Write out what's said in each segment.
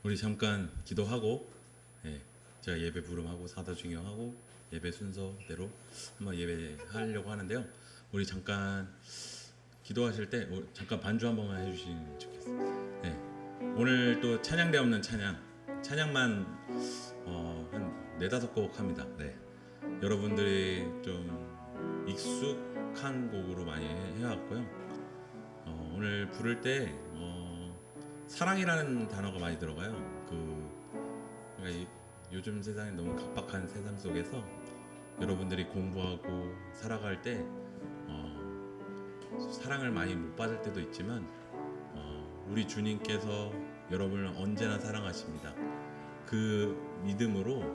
우리 잠깐 기도하고, 제가 예배 부름하고 사도 중요하고 예배 순서대로 한번 예배하려고 하는데요. 우리 잠깐 기도하실 때 잠깐 반주 한 번만 해주시면 좋겠어요. 오늘 또 찬양대 없는 찬양만 한 4-5곡 합니다. 여러분들이 좀 익숙한 곡으로 많이 해왔고요. 오늘 부를 때 사랑이라는 단어가 많이 들어가요. 그러니까 요즘 세상에 너무 각박한 세상 속에서 여러분들이 공부하고 살아갈 때 사랑을 많이 못 받을 때도 있지만 우리 주님께서 여러분을 언제나 사랑하십니다. 그 믿음으로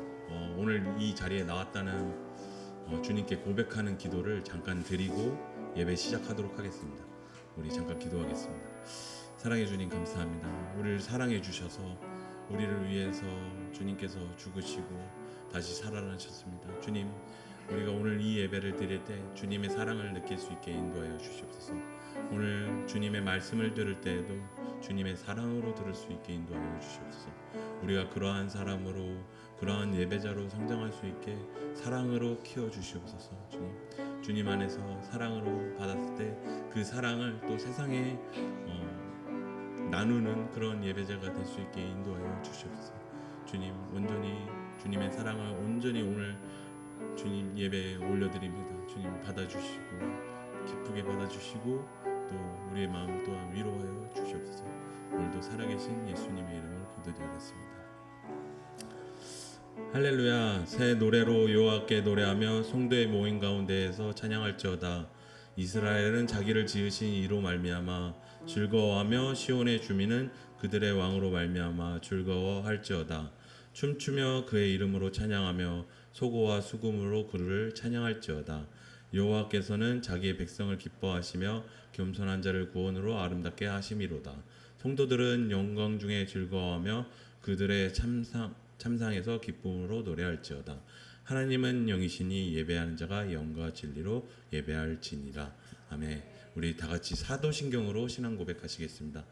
오늘 이 자리에 나왔다는 주님께 고백하는 기도를 잠깐 드리고 예배 시작하도록 하겠습니다. 우리 잠깐 기도하겠습니다. 사랑해 주님 감사합니다. 우리를 사랑해 주셔서 우리를 위해서 주님께서 죽으시고 다시 살아나셨습니다. 주님, 우리가 오늘 이 예배를 드릴 때 주님의 사랑을 느낄 수 있게 인도하여 주시옵소서. 오늘 주님의 말씀을 들을 때에도 주님의 사랑으로 들을 수 있게 인도하여 주시옵소서. 우리가 그러한 사람으로, 그러한 예배자로 성장할 수 있게 사랑으로 키워 주시옵소서. 주님 안에서 사랑으로 받았을 때 그 사랑을 또 세상에 나누는 그런 예배자가 될 수 있게 인도하여 주시옵소서. 주님, 온전히 주님의 사랑을 온전히 오늘 주님 예배에 올려드립니다. 주님 받아주시고 기쁘게 받아주시고 또 우리의 마음 또한 위로하여 주시옵소서. 오늘도 살아계신 예수님의 이름으로 기도드리겠습니다. 할렐루야. 새 노래로 여호와께 노래하며 성도의 모임 가운데에서 찬양할지어다. 이스라엘은 자기를 지으신 이로 말미암아 즐거워하며 시온의 주민은 그들의 왕으로 말미암아 즐거워할지어다. 춤추며 그의 이름으로 찬양하며 소고와 수금으로 그를 찬양할지어다. 여호와께서는 자기의 백성을 기뻐하시며 겸손한 자를 구원으로 아름답게 하심이로다. 성도들은 영광 중에 즐거워하며 그들의 참상에서 기쁨으로 노래할지어다. 하나님은 영이시니 예배하는 자가 영과 진리로 예배할지니라. 아멘. 우리 다 같이 사도신경으로 신앙 고백하시겠습니다.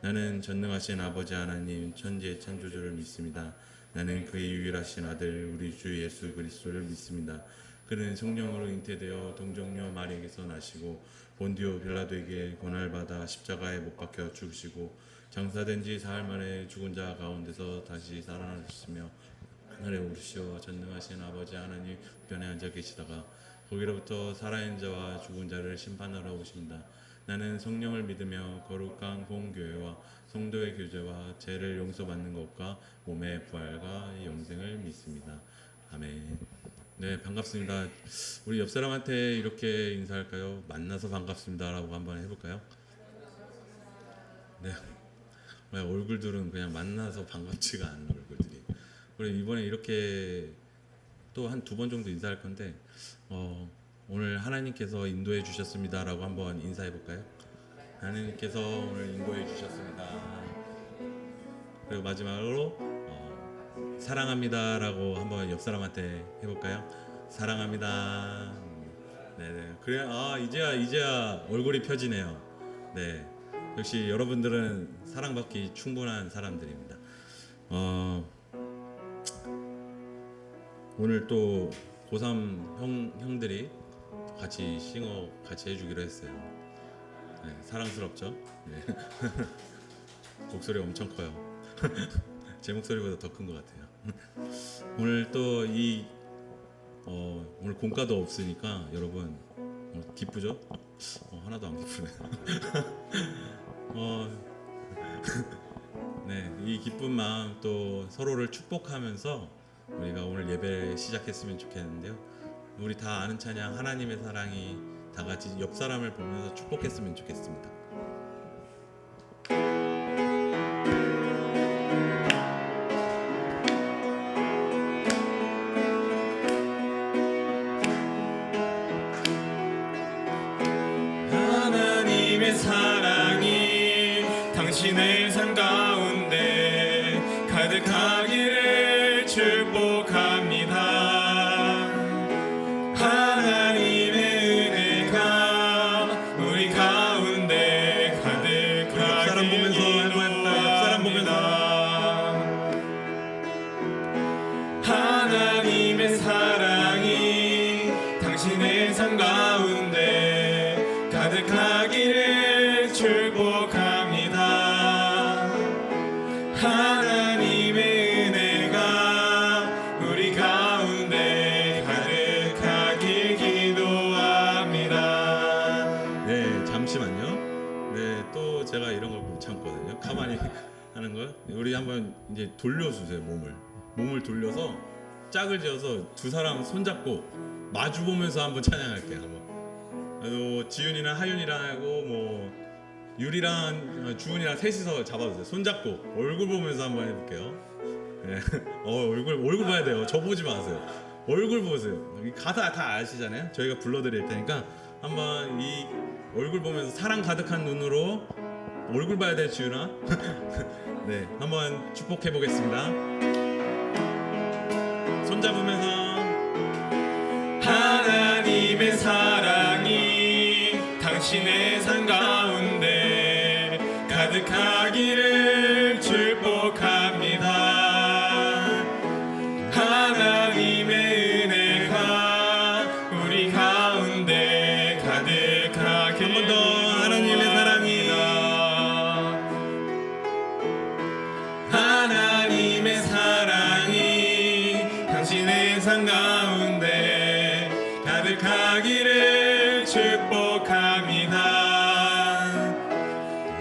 나는 전능하신 아버지 하나님 천지의 창조주를 믿습니다. 나는 그의 유일하신 아들 우리 주 예수 그리스도를 믿습니다. 그는 성령으로 잉태되어 동정녀 마리에게서 나시고 본디오 빌라도에게 고난받아 십자가에 못 박혀 죽으시고 장사된 지 사흘 만에 죽은 자 가운데서 다시 살아나셨으며 하늘에 오르시어 전능하신 아버지 하나님 우편에 앉아 계시다가 거기로부터 살아있는 자와 죽은 자를 심판하러 오십니다. 나는 성령을 믿으며 거룩한 공교회와 성도의 교제와 죄를 용서받는 것과 몸의 부활과 영생을 믿습니다. 아멘. 네, 반갑습니다. 우리 옆 사람한테 이렇게 인사할까요? 만나서 반갑습니다라고 한번 해볼까요? 네. 얼굴들은 그냥 만나서 반갑지가 않은 얼굴들이. 우리 이번에 이렇게 또 한 2번 정도 인사할 건데 오늘 하나님께서 인도해 주셨습니다라고 한번 인사해 볼까요? 하나님께서 오늘 인도해 주셨습니다. 그리고 마지막으로 사랑합니다라고 한번 옆 사람한테 해볼까요? 사랑합니다. 네네. 그래, 이제야 얼굴이 펴지네요. 네. 역시 여러분들은 사랑받기 충분한 사람들입니다. 오늘 또 고3 형들이 같이 싱어 같이 해주기로 했어요. 네, 사랑스럽죠? 네. 목소리 엄청 커요. 제 목소리보다 더 큰 것 같아요. 오늘 또 오늘 공과도 없으니까 여러분 기쁘죠? 하나도 안 기쁘네요. 네, 이 기쁜 마음 또 서로를 축복하면서 우리가 오늘 예배 시작했으면 좋겠는데요. 우리 다 아는 찬양 하나님의 사랑이 다 같이 옆 사람을 보면서 축복했으면 좋겠습니다. 하나님의 사랑이 당신의 삶 가운데 가득하기를 축복합니다. 하나님의 은혜가 우리 가운데 가득하기를 기도합니다. 하나님의 은혜가 우리 가운데 가득하길 기도합니다. 네, 잠시만요. 네, 또 제가 이런 걸 못 참거든요. 가만히 하는 거. 우리 한번 이제 돌려주세요. 몸을 돌려서 짝을 지어서 두 사람 손잡고 마주 보면서 한번 찬양할게요. 한번. 그래도 지윤이랑 하윤이랑 하고 뭐 유리랑 주은이랑 셋이서 잡아주세요. 손잡고 얼굴 보면서 한번 해볼게요. 네. 얼굴 봐야 돼요. 저 보지 마세요. 얼굴 보세요. 가사 다 아시잖아요. 저희가 불러드릴 테니까 한번 이 얼굴 보면서 사랑 가득한 눈으로 얼굴 봐야 돼, 지윤아. 네, 한번 축복해 보겠습니다. 손잡으면서 하나님의 사랑이 당신의 삶 가운데 가득하기를 축복합니다. 하나님의 은혜가 우리 가운데 가득하길 한 번 더 하나님의 사랑이 하나님의 사랑이 당신의 삶 가운데 가득하기를 축복합니다.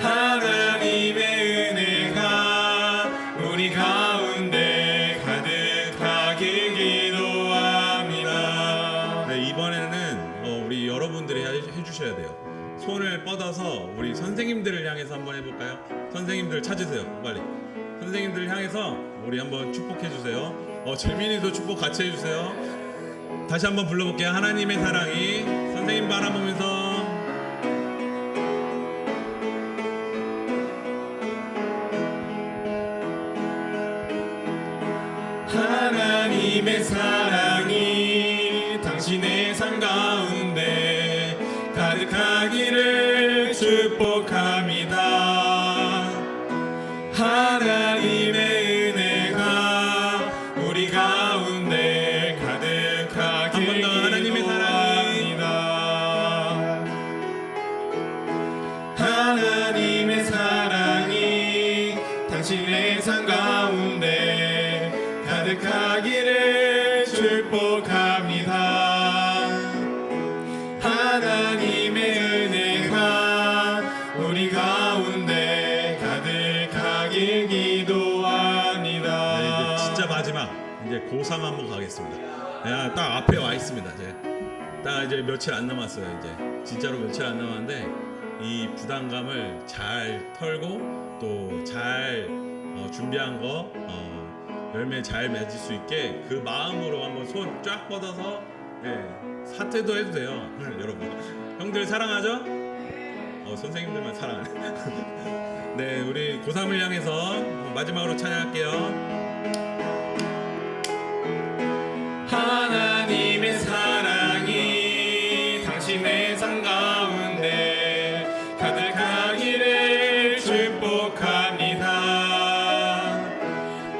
하나님의 은혜가 우리 가운데 가득하길 기도합니다. 네, 이번에는 우리 여러분들이 해주셔야 돼요. 손을 뻗어서 우리 선생님들을 향해서 한번 해볼까요? 선생님들 찾으세요, 빨리. 선생님들 향해서 우리 한번 축복해 주세요. 재민이도 축복 같이 해주세요. 다시 한번 불러볼게요. 하나님의 사랑이 선생님 바라보면서 하나님의 사랑이 당신의 삶 가운데 가득하기를 축복합니다. 하나님의 은혜가 우리 가운데 가득하길 한번 더 하나님의 기도합니다. 하나님의 사랑이 당신의 삶 가운데 가득하기를 축복합니다. 하나님의 은혜가 우리 가운데 가득하길 기도합니다. 네, 이제 진짜 마지막 이제 고3 한번 가겠습니다. 야, 딱 앞에 와 있습니다. 딱 이제 며칠 안 남았어요. 이제 진짜로 며칠 안 남았는데 이 부담감을 잘 털고 또 잘 준비한 거 열매 잘 맺을 수 있게 그 마음으로 한번 손 쫙 뻗어서 사퇴도 해도 돼요. 여러분 형들 사랑하죠? 선생님들만 사랑하네. 네, 우리 고3을 향해서 마지막으로 찬양할게요. 하나님의 사랑이 당신의 삶 가운데 가득하기를 축복합니다.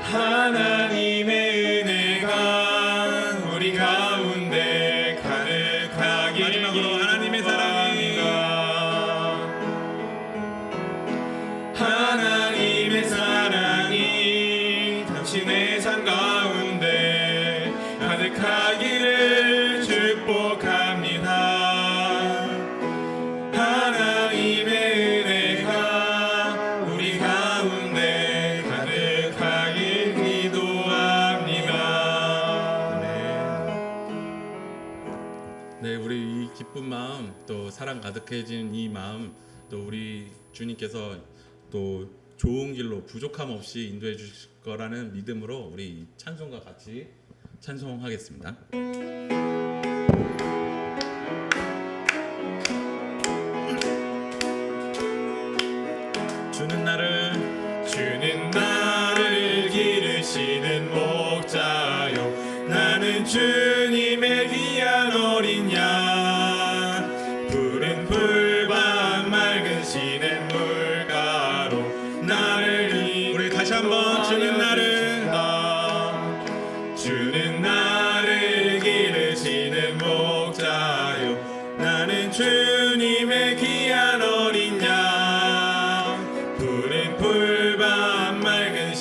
하나님의 은혜가 우리 가운데 가득하길 마지막으로 하나님의 사랑이 하나님의 사랑이 당신의 삶 가운데 가득하기를 축복합니다. 하나님의 은혜가 우리 가운데 가득하길 기도합니다. 네, 우리 이 기쁜 마음 또 사랑 가득해진 이 마음 또 우리 주님께서 또 좋은 길로 부족함 없이 인도해 주실 거라는 믿음으로 우리 찬송과 같이 찬송하겠습니다. 주는 나를 기르시는 목자요 나는 주님의 귀한 어린 양 푸른 풀밭 맑은 시냇 물가로 나를 우리 다시 한번 주는 나를 기르시는 목자요 나는 주님의 귀한 어린 양 푸른 풀밭 맑은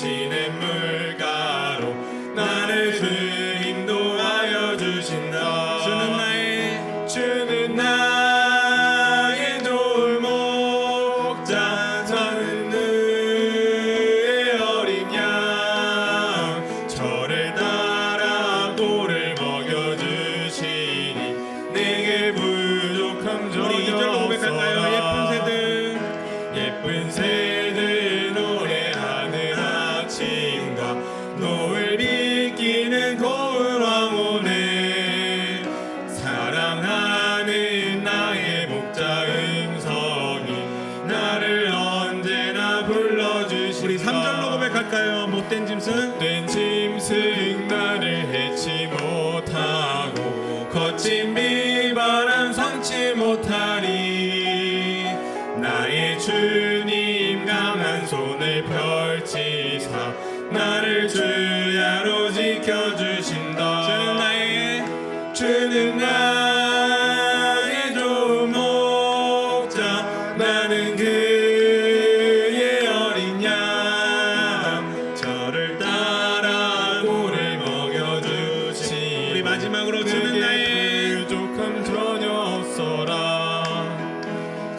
우리 3절로 고백할까요? 못된 짐승 된 짐승 나를 해치 못하고 거친 비바람 삼지 못하리. 나의 주님 강한 손을 펼치사 나를 주야로 지켜주신다. 주는 나의 좋은 목자 나는 그의 어린 양 저를 따라 꿀을 먹여주시. 우리 마지막으로 주는 나의 부족함 전혀 없어라.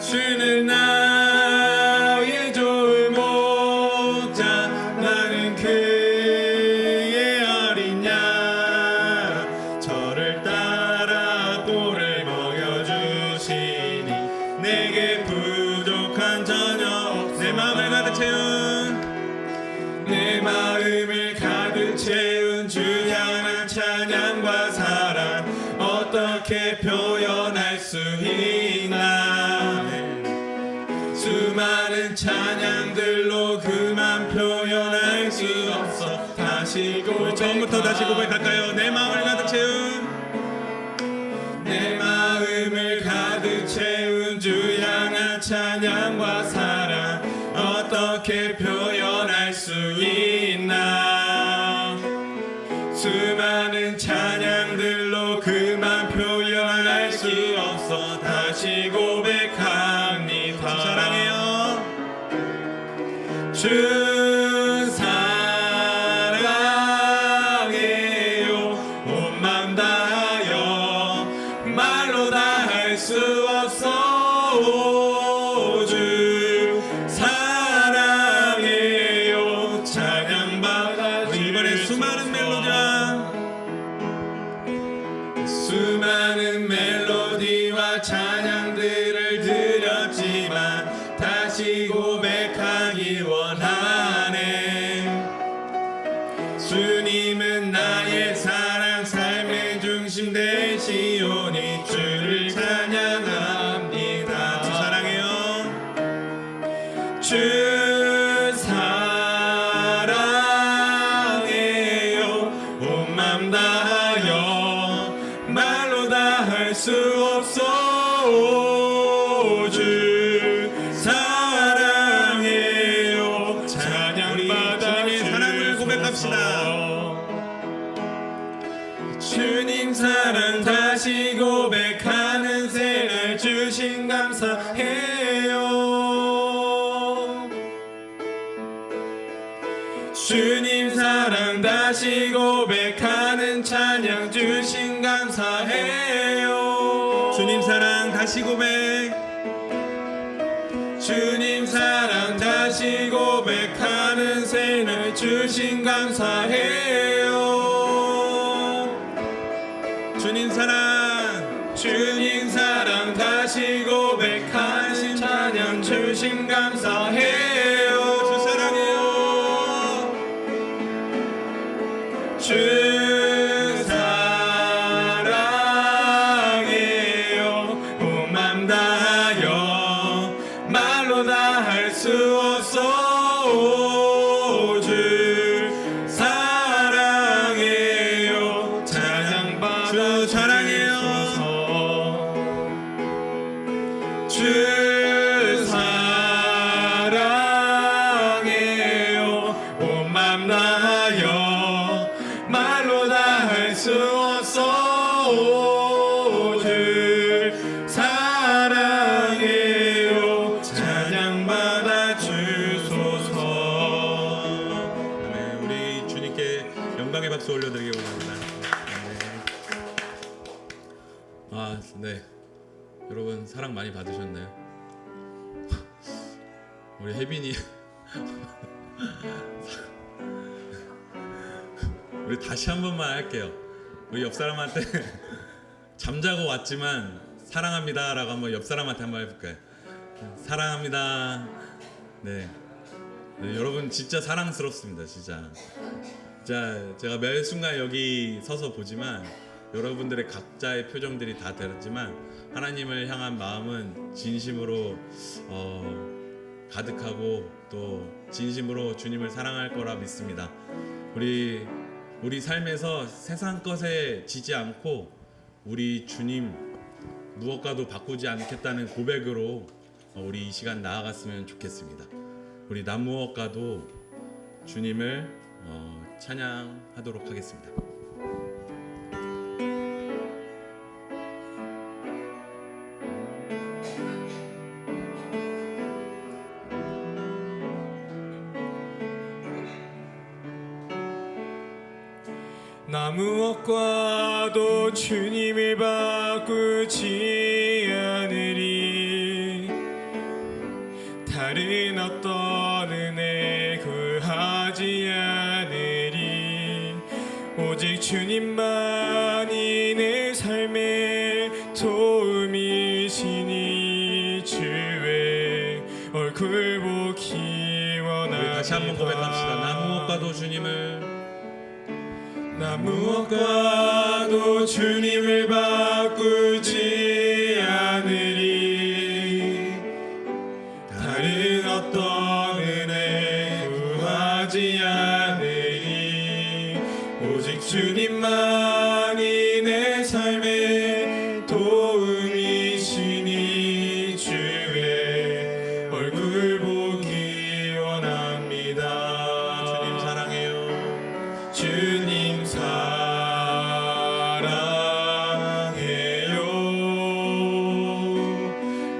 주는 나의 좋은 목자 나는 그의 어린 양 저를 따라 꿀을 먹여주시니 내게 부족한 전혀 없어. 내 마음을 가득 채운 주 향한 찬양과 사랑 어떻게 표현할 수 있나. 수많은 찬양들로 그만 표현할 수 없어. 다시 고백. 처음부터 다시 고백할까요? 내 마음을 가득 채운 내 마음을 가득 채운 주 향한 찬양과 사랑 어떻게 표현할 수 있나. 수많은 찬양들로 그만 표현할 수 없어. 다시 고백합니다. 사랑해요. 주 사랑해요. 온 맘 다하여 말로 다 할 수 없어. 오, 주 사랑해요. 찬양받아 우리 이번에 수많은 멜로디와 수많은 멜로디와 찬양들을 드렸지만 다시 고백하기 원하네. 주님은 나의 사랑 삶의 중심 되시오니 주를 찬양합니다. 주 사랑해요. 주 사랑해요. 온 맘 다하여 말로 다 할 수 없어. 오, 주 사랑해요. 찬양받아 주님의 사랑을 고백합시다. 주님 사랑 다시 고백하는 새날 주신 감사해요. 주님 사랑 다시 고백하는 찬양 주신 감사해요. 주님 사랑 다시 고백. 주님 사랑 다시 고백하는 새날 주신 감사해요. 주님 사랑 주님 사랑 다시 고백하는 찬양 주신 감사해요. 주 사랑해요. 주 사랑해요. 온 맘 다하여 말로 다 할 수 없어. 오, 주 사랑해요. 찬양받아 주 사랑해요. 주 사랑해요. 온 맘 다하여 말로 다 할 수 없어. 오, 주 사랑해요. 찬양받아 주소서. 네, 우리 주님께 영광의 박수 올려드리기 원합니다. 네. 여러분 사랑 많이 받으셨나요? 우리 혜빈이 우리 다시 한 번만 할게요. 우리 옆 사람한테 잠자고 왔지만 사랑합니다라고 한번 옆 사람한테 한번 해볼까요? 사랑합니다. 네, 여러분 진짜 사랑스럽습니다. 진짜 제가 매 순간 여기 서서 보지만 여러분들의 각자의 표정들이 다 다르지만 하나님을 향한 마음은 진심으로 가득하고 또 진심으로 주님을 사랑할 거라 믿습니다. 우리 삶에서 세상 것에 지지 않고 우리 주님 무엇과도 바꾸지 않겠다는 고백으로 우리 이 시간 나아갔으면 좋겠습니다. 우리 남 무엇과도 주님을 찬양하도록 하겠습니다. 나 무엇과도 주님을 바꾸지 않으리. 다른 어떤 은혜 구하지 않으리. 오직 주님만이 내 삶의 도움이시니 주의 얼굴 보기 원합니다. 우리 다시 한번 고백합시다. 나 무엇과도 주님을 나 무엇과도 주님을 바꾸지 않으리. 다른 어떤 은혜 구하지 않으리. 오직 주님만이 내 삶의 도움이시니 주의 얼굴 보기 원합니다. 주님 사랑해요. 주님 사랑해요.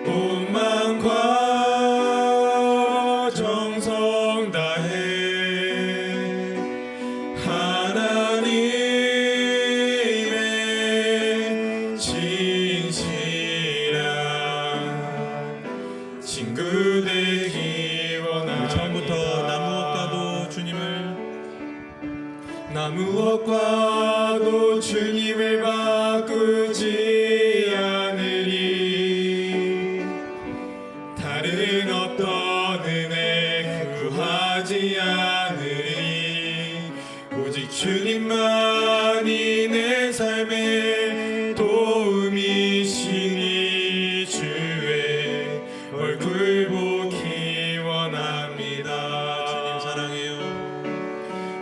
온 마음과 정성 다해 하나님의 진실한 친구 되기 원합니다. 처음부터 나 무엇과도 주님을 나 무엇과도 주님을 바꾸지 않으리. 다른 어떤 은혜 구하지 않으리. 오직 주님만이 내 삶의 도움이시니 주의 얼굴 보기 원합니다. 주님 사랑해요.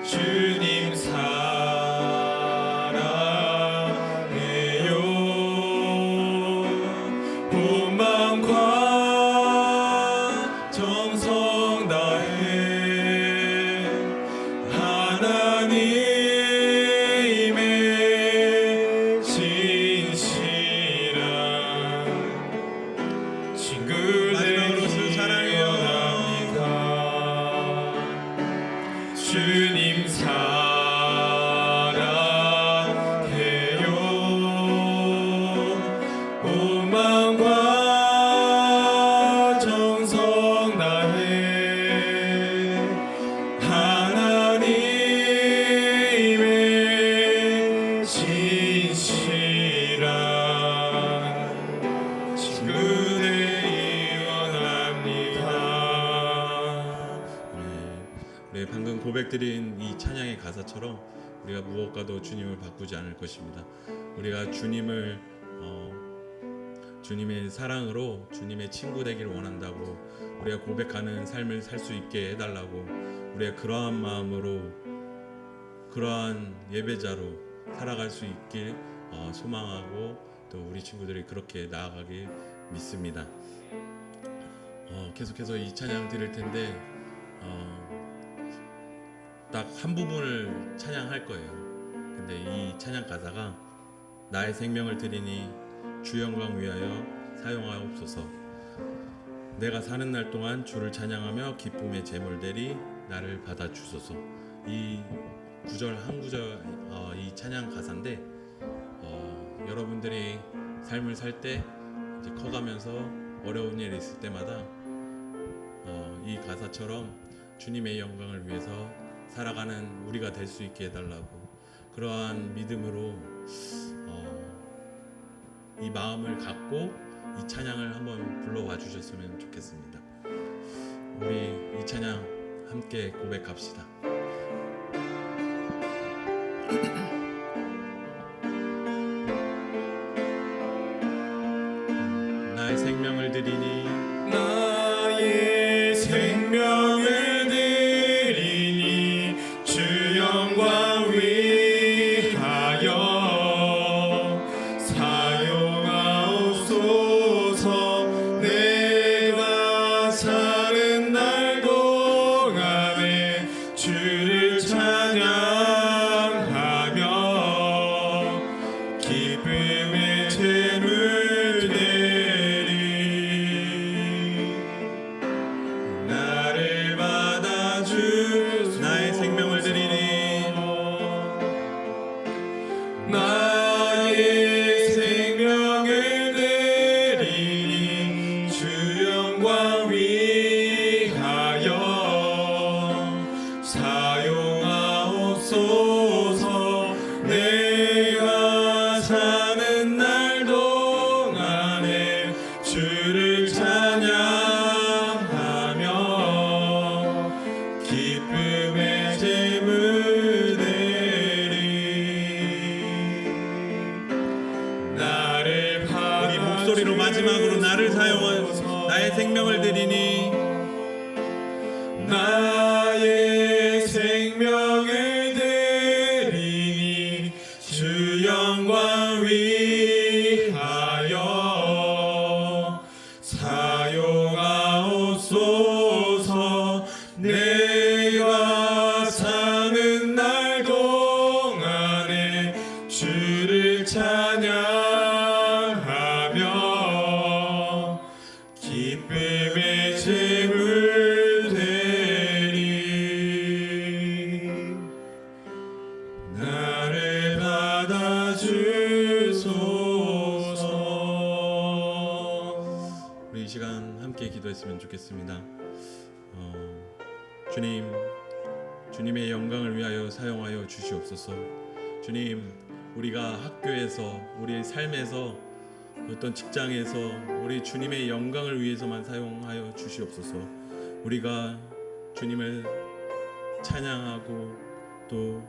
주님 사랑해요. 온 마음과 정성 다해 하나님의 진실한 친구 되기 원합니다. 주님 사랑해요. 온 마음과 정성 다해 하나님의 진실한 친구 되기 원합니다. 네, 방금 고백드린 이 찬양의 가사처럼 우리가 무엇과도 주님을 바꾸지 않을 것입니다. 우리가 주님의 사랑으로 주님의 친구 되기를 원한다고, 우리가 고백하는 삶을 살 수 있게 해달라고, 우리가 그러한 마음으로 그러한 예배자로 살아갈 수 있길 소망하고, 또 우리 친구들이 그렇게 나아가길 믿습니다. 계속해서 이 찬양 드릴 텐데 딱 한 부분을 찬양할 거예요. 근데 이 찬양 가사가 나의 생명을 드리니 주 영광 위하여 사용하옵소서. 내가 사는 날 동안 주를 찬양하며 기쁨의 제물되리 나를 받아 주소서. 이 구절 한 구절 이 찬양 가사인데 여러분들이 삶을 살 때 이제 커가면서 어려운 일이 있을 때마다 이 가사처럼 주님의 영광을 위해서 살아가는 우리가 될 수 있게 해달라고, 그러한 믿음으로 이 마음을 갖고 이 찬양을 한번 불러와 주셨으면 좋겠습니다. 우리 이 찬양 함께 고백합시다. 나의 생명을 드리니 나의 사용하옵소서. 내가 사는 날 동안에 주를 찬양하며 기쁨의 제물 드리. 나를 우리 목소리로 마지막으로 나를 사용하여 나의 생명을 드리니 나의 생명을 드리니 주 영광 위하여 사용하옵소서. 내가 사는 날 동안에 주를 찬양하며 기쁨의 제물 되리. 나를 받아주소서. 우리 이 시간 함께 기도했으면 좋겠습니다. 주님, 주님의 영광을 위하여 사용하여 주시옵소서. 주님, 우리가 학교에서, 우리 삶에서, 어떤 직장에서 우리 주님의 영광을 위해서만 사용하여 주시옵소서. 우리가 주님을 찬양하고 또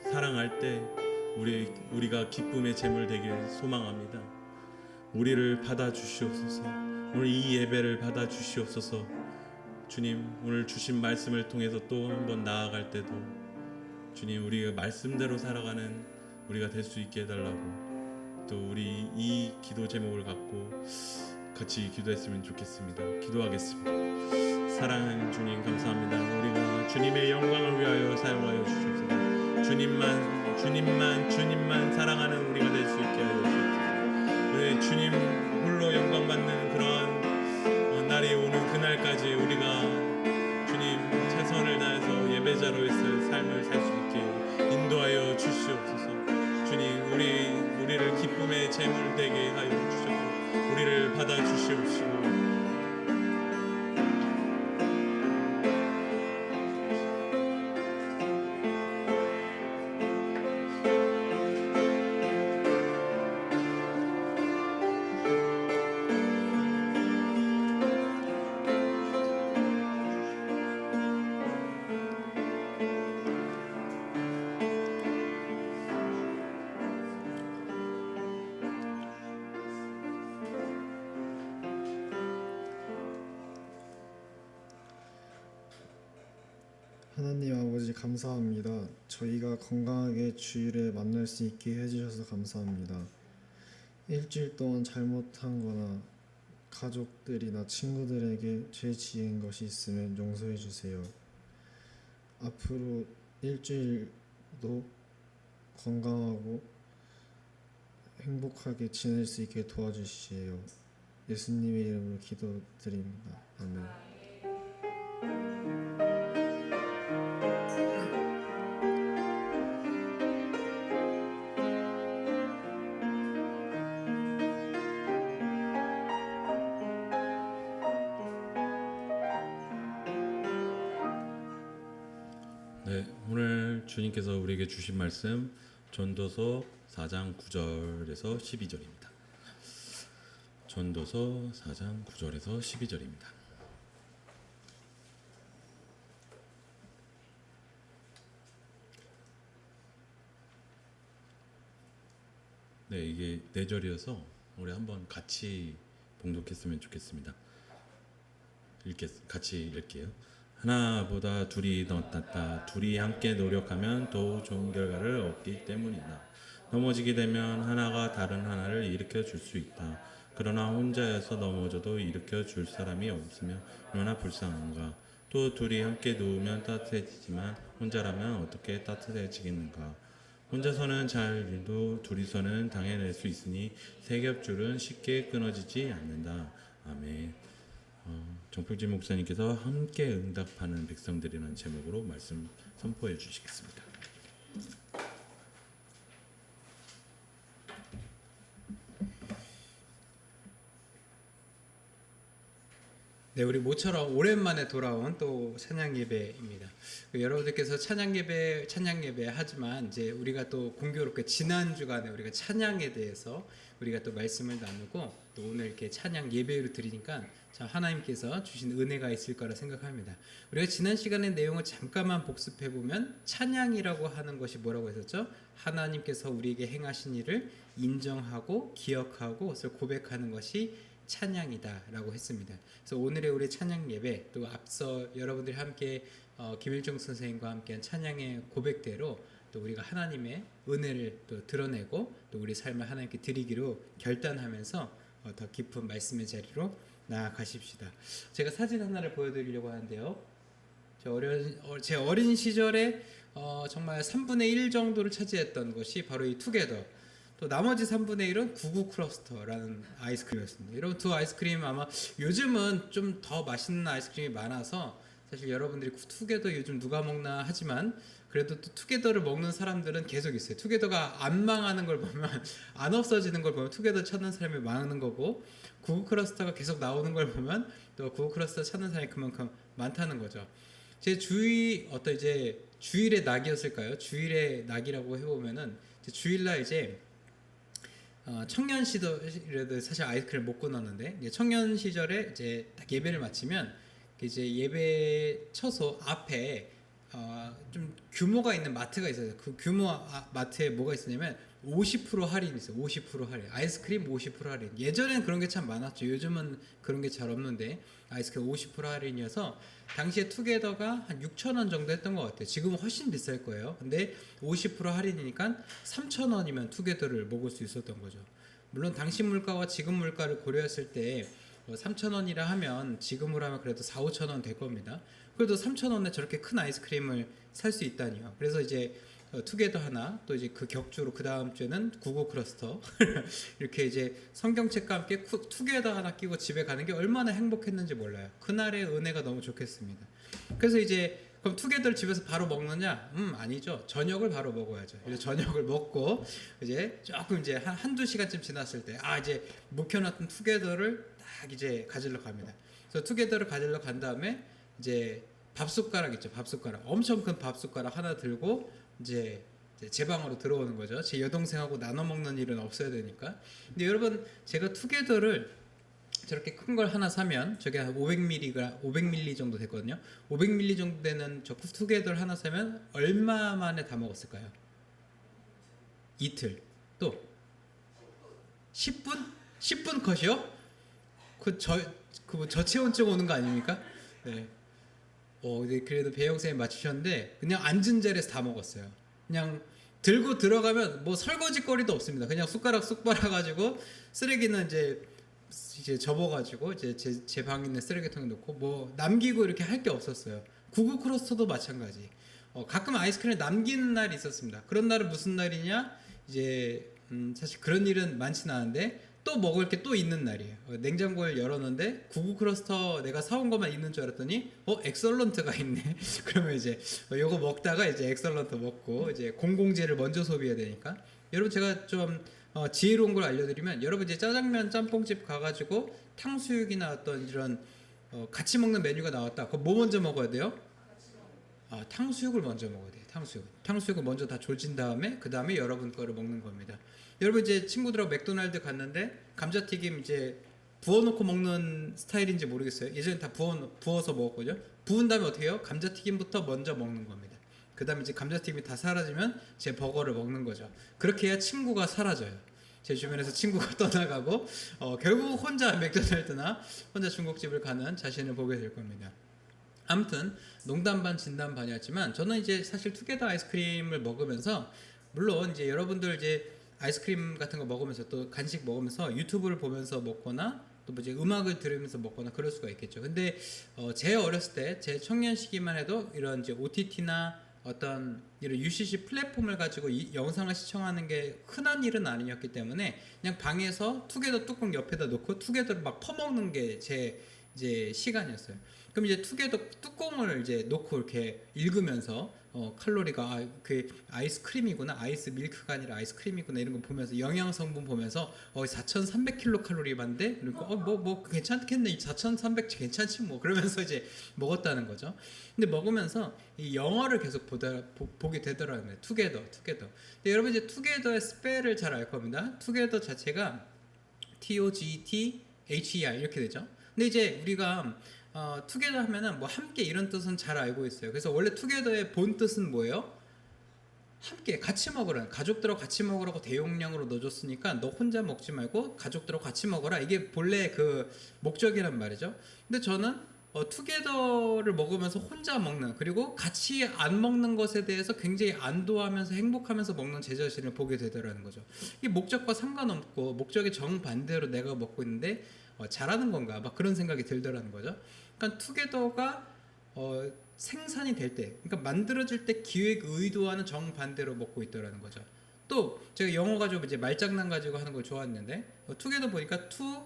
사랑할 때 우리가 기쁨의 제물 되길 소망합니다. 우리를 받아 주시옵소서. 오늘 이 예배를 받아 주시옵소서. 주님, 오늘 주신 말씀을 통해서 또 한번 나아갈 때도 주님, 우리가 말씀대로 살아가는 우리가 될 수 있게 해달라고, 또 우리 이 기도 제목을 갖고 같이 기도했으면 좋겠습니다. 기도하겠습니다. 사랑하는 주님, 감사합니다. 우리가 주님의 영광을 위하여 사용하여 주시옵소서. 주님만 사랑하는 우리가 될 수 있게 하여 주시옵소서. 우리 주님 홀로 영광 받는 그러한 날이 오는 그날까지 우리가 주님 최선을 다해서 예배자로서의 삶을 살 수 있게 인도하여 주시옵소서. 주님, 우리를 기쁨의 제물 되게 하여 주시옵소서. 우리를 받아 주시옵시고 하나님 아버지, 감사합니다. 저희가 건강하게 주일에 만날 수 있게 해주셔서 감사합니다. 일주일 동안 잘못한 거나 가족들이나 친구들에게 죄 지은 것이 있으면 용서해 주세요. 앞으로 일주일도 건강하고 행복하게 지낼 수 있게 도와주시에요. 예수님의 이름으로 기도드립니다. 아멘. 네, 오늘 주님께서 우리에게 주신 말씀 전도서 4장 9절에서 12절입니다. 전도서 4장 9절에서 12절입니다. 네, 이게 4절이어서 우리 한번 같이 봉독했으면 좋겠습니다. 같이 읽을게요. 하나보다 둘이 더 낫다. 둘이 함께 노력하면 더욱 좋은 결과를 얻기 때문이다. 넘어지게 되면 하나가 다른 하나를 일으켜 줄 수 있다. 그러나 혼자여서 넘어져도 일으켜 줄 사람이 없으면 얼마나 불쌍한가. 또 둘이 함께 누우면 따뜻해지지만 혼자라면 어떻게 따뜻해지겠는가. 혼자서는 잘 일도 둘이서는 당해낼 수 있으니 세 겹줄은 쉽게 끊어지지 않는다. 아멘. 정필지 목사님께서 함께 응답하는 백성들이라는 제목으로 말씀 선포해 주시겠습니다. 네, 우리 모처럼 오랜만에 돌아온 또 찬양 예배입니다. 여러분들께서 찬양 예배 하지만 이제 우리가 또 공교롭게 지난 주간에 우리가 찬양에 대해서 우리가 또 말씀을 나누고 또 오늘 이렇게 찬양 예배로 드리니까 참 하나님께서 주신 은혜가 있을 거라 생각합니다. 우리가 지난 시간의 내용을 잠깐만 복습해 보면 찬양이라고 하는 것이 뭐라고 했었죠? 하나님께서 우리에게 행하신 일을 인정하고 기억하고 그것을 고백하는 것이 찬양이다라고 했습니다. 그래서 오늘의 우리 찬양 예배 또 앞서 여러분들이 함께 김일종 선생님과 함께한 찬양의 고백대로 또 우리가 하나님의 은혜를 또 드러내고 또 우리 삶을 하나님께 드리기로 결단하면서 더 깊은 말씀의 자리로 나아가십시다. 제가 사진 하나를 보여드리려고 하는데요. 제 어린 시절에 정말 3분의 1 정도를 차지했던 것이 바로 이 투게더. 또 나머지 3분의 1은 구구 크러스터라는 아이스크림이었습니다. 이런 두 아이스크림 아마 요즘은 좀 더 맛있는 아이스크림이 많아서 사실 여러분들이 투게더 요즘 누가 먹나 하지만 그래도 또 투게더를 먹는 사람들은 계속 있어요. 투게더가 안 망하는 걸 보면 안 없어지는 걸 보면 투게더 찾는 사람이 많은 거고 구구 크러스터가 계속 나오는 걸 보면 또 구구 크러스터 찾는 사람이 그만큼 많다는 거죠. 제 어떤 이제 주일의 낙이었을까요? 주일의 낙이라고 해보면은 주일날 이제 청년 시절에도 사실 아이스크림을 못 끊었는데 청년 시절에 이제 딱 예배를 마치면 이제 예배 처소 앞에 좀 규모가 있는 마트가 있어요. 그 규모 마트에 뭐가 있었냐면 50% 할인이 있어요. 50% 할인. 아이스크림 50% 할인. 예전엔 그런 게 참 많았죠. 요즘은 그런 게 잘 없는데 아이스크림 50% 할인이어서 당시에 투게더가 한 6,000원 정도 했던 것 같아요. 지금은 훨씬 비쌀 거예요. 근데 50% 할인이니까 3,000원이면 투게더를 먹을 수 있었던 거죠. 물론 당시 물가와 지금 물가를 고려했을 때 3,000원이라 하면 지금으로 하면 그래도 4,000~5,000원 될 겁니다. 그래도 3,000원에 저렇게 큰 아이스크림을 살 수 있다니요. 그래서 이제 투게더 하나 또 이제 그 격주로 그 다음 주에는 구구 크러스터 이렇게 이제 성경책과 함께 투게더 하나 끼고 집에 가는 게 얼마나 행복했는지 몰라요. 그날의 은혜가 너무 좋겠습니다. 그래서 이제 그럼 투게더를 집에서 바로 먹느냐? 아니죠. 저녁을 바로 먹어야죠. 그래서 저녁을 먹고 이제 조금 이제 한두 시간쯤 지났을 때 이제 묵혀놨던 투게더를 딱 이제 가지러 갑니다. 그래서 투게더를 가지러 간 다음에 이제 밥숟가락 있죠. 밥숟가락. 엄청 큰 밥숟가락 하나 들고 이제 제 방으로 들어오는 거죠. 제 여동생하고 나눠 먹는 일은 없어야 되니까. 근데 여러분 제가 투게더를 저렇게 큰 걸 하나 사면 저게 한 500ml 정도 됐거든요. 500ml 정도 되는 저 투게더를 하나 사면 얼마 만에 다 먹었을까요? 이틀. 또 10분? 10분 컷이요? 그 저체온증 오는 거 아닙니까? 네. 근데 그래도 배영쌤이 맞추셨는데 그냥 앉은 자리에서 다 먹었어요. 그냥 들고 들어가면 뭐 설거지 거리도 없습니다. 그냥 숟가락 쑥 빨아가지고 쓰레기는 이제 접어가지고 이제 제 방에 있는 쓰레기통에 넣고 뭐 남기고 이렇게 할 게 없었어요. 구구 크러스터도 마찬가지. 가끔 아이스크림을 남기는 날이 있었습니다. 그런 날은 무슨 날이냐? 이제 사실 그런 일은 많지는 않은데 또 먹을 게 또 있는 날이에요. 냉장고를 열었는데 구구 크러스터 내가 사온 것만 있는 줄 알았더니 엑설런트가 있네. 그러면 이제 요거 먹다가 이제 엑설런트 먹고 이제 공공재를 먼저 소비해야 되니까. 여러분 제가 좀 지혜로운 걸 알려드리면 여러분 이제 짜장면 짬뽕집 가가지고 탕수육이나 어떤 이런 같이 먹는 메뉴가 나왔다. 그럼 뭐 먼저 먹어야 돼요? 탕수육을 먼저 먹어야 돼요. 탕수육을 먼저 다 졸진 다음에 그 다음에 여러분 거를 먹는 겁니다. 여러분 이제 친구들하고 맥도날드 갔는데 감자튀김 이제 부어놓고 먹는 스타일인지 모르겠어요. 예전에 다 부어서 먹었거든요. 부은 다음에 어떻게 해요? 감자튀김부터 먼저 먹는 겁니다. 그 다음에 이제 감자튀김이 다 사라지면 제 버거를 먹는 거죠. 그렇게 해야 친구가 사라져요. 제 주변에서 친구가 떠나가고 결국 혼자 맥도날드나 혼자 중국집을 가는 자신을 보게 될 겁니다. 아무튼 농담 반 진담 반이었지만 저는 이제 사실 투게더 아이스크림을 먹으면서 물론 이제 여러분들 이제 아이스크림 같은 거 먹으면서 또 간식 먹으면서 유튜브를 보면서 먹거나 또 뭐 이제 음악을 들으면서 먹거나 그럴 수가 있겠죠. 근데 제 어렸을 때 제 청년 시기만 해도 이런 이제 OTT나 어떤 이런 UCC 플랫폼을 가지고 이 영상을 시청하는 게 흔한 일은 아니었기 때문에 그냥 방에서 투게더 뚜껑 옆에다 놓고 투게더를 막 퍼먹는 게 제 이제 시간이었어요. 그럼 이제 투게더 뚜껑을 이제 놓고 이렇게 읽으면서 칼로리가 그 아이스크림이구나, 아이스 밀크가 아니라 아이스크림이구나 이런 거 보면서 영양 성분 보면서 4,300kcal 만데 그러니까 뭐 괜찮겠네, 4,300 괜찮지 뭐 그러면서 이제 먹었다는 거죠. 근데 먹으면서 이 영어를 계속 보게 되더라고요. 투게더. 근데 여러분 이제 투게더의 스펠을 잘 알 겁니다. 투게더 자체가 TOGETHER 이렇게 되죠. 근데 이제 우리가 투게더 하면은 뭐 함께 이런 뜻은 잘 알고 있어요. 그래서 원래 투게더의 본 뜻은 뭐예요? 함께 같이 먹으라, 가족들하고 같이 먹으라고 대용량으로 넣어줬으니까 너 혼자 먹지 말고 가족들하고 같이 먹어라, 이게 본래 그 목적이란 말이죠. 근데 저는 투게더를 먹으면서 혼자 먹는, 그리고 같이 안 먹는 것에 대해서 굉장히 안도하면서 행복하면서 먹는 제 자신을 보게 되더라는 거죠. 이 목적과 상관없고 목적의 정반대로 내가 먹고 있는데 잘하는 건가 막 그런 생각이 들더라는 거죠. 그러니까 투게더가 생산이 될 때, 그러니까 만들어질 때 기획 의도와는 정반대로 먹고 있더라는 거죠. 또 제가 영어 가지고 이제 말장난 가지고 하는 걸 좋아했는데 투게더 보니까 to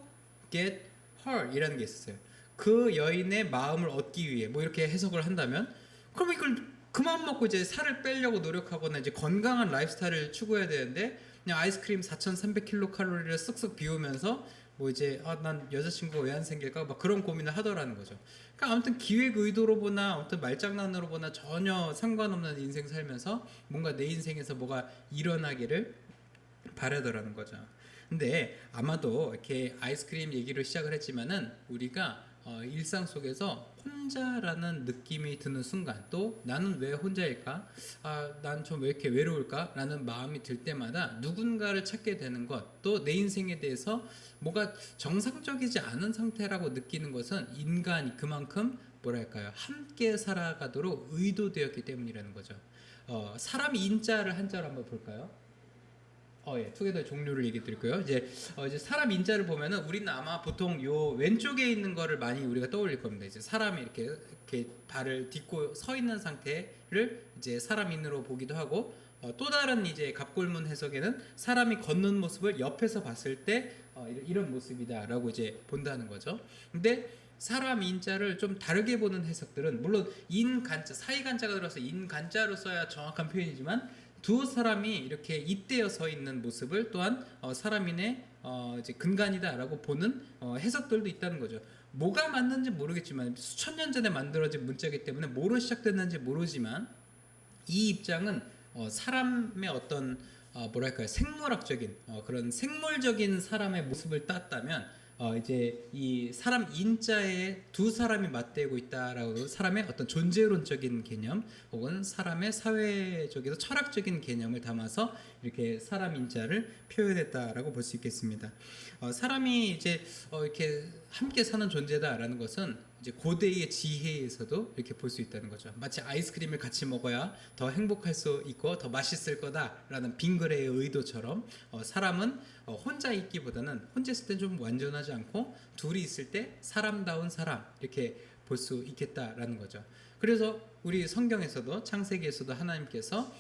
get her 이라는 게 있었어요. 그 여인의 마음을 얻기 위해 뭐 이렇게 해석을 한다면, 그럼 이걸 그만 먹고 이제 살을 빼려고 노력하거나 이제 건강한 라이프스타일을 추구해야 되는데 그냥 아이스크림 4,300kcal를 쓱쓱 비우면서 뭐 이제 난 여자친구가 왜 안 생길까 막 그런 고민을 하더라는 거죠. 그러니까 아무튼 기획 의도로 보나 아무튼 말장난으로 보나 전혀 상관없는 인생 살면서 뭔가 내 인생에서 뭐가 일어나기를 바라더라는 거죠. 근데 아마도 이렇게 아이스크림 얘기를 시작을 했지만은 우리가 일상 속에서 혼자라는 느낌이 드는 순간, 또 나는 왜 혼자일까? 난 좀 왜 이렇게 외로울까? 라는 마음이 들 때마다 누군가를 찾게 되는 것, 또 내 인생에 대해서 뭐가 정상적이지 않은 상태라고 느끼는 것은 인간이 그만큼 뭐랄까요? 함께 살아가도록 의도되었기 때문이라는 거죠. 사람이 인자를 한자로 한번 볼까요? 예, 투게더의 종류를 얘기 드릴게요. 이제 사람 인자를 보면은 우리는 아마 보통 요 왼쪽에 있는 거를 많이 우리가 떠올릴 겁니다. 이제 사람이 이렇게 발을 딛고 서 있는 상태를 이제 사람인으로 보기도 하고, 또 다른 이제 갑골문 해석에는 사람이 걷는 모습을 옆에서 봤을 때 이런 모습이다라고 이제 본다는 거죠. 근데 사람 인자를 좀 다르게 보는 해석들은, 물론 인간자, 사이간자가 들어서 인간자로 써야 정확한 표현이지만 두 사람이 이렇게 잇대어 서 있는 모습을 또한 사람인의 이제 근간이다라고 보는 해석들도 있다는 거죠. 뭐가 맞는지 모르겠지만 수천 년 전에 만들어진 문자이기 때문에 뭐로 시작됐는지 모르지만 이 입장은 사람의 어떤 뭐랄까요, 생물학적인 그런 생물적인 사람의 모습을 땄다면 이제 이 사람 인자에 두 사람이 맞대고 있다라고 사람의 어떤 존재론적인 개념 혹은 사람의 사회적이고 철학적인 개념을 담아서 이렇게 사람 인자를 표현했다라고 볼 수 있겠습니다. 사람이 이제 이렇게 함께 사는 존재다라는 것은 이제 고대의 지혜에서도 이렇게 볼 수 있다는 거죠. 마치 아이스크림을 같이 먹어야 더 행복할 수 있고 더 맛있을 거다라는 빙그레의 의도처럼 사람은 혼자 있기보다는 혼자 있을 때 좀 완전하지 않고 둘이 있을 때 사람다운 사람 이렇게 볼 수 있겠다라는 거죠. 그래서 우리 성경에서도 창세기에서도 하나님께서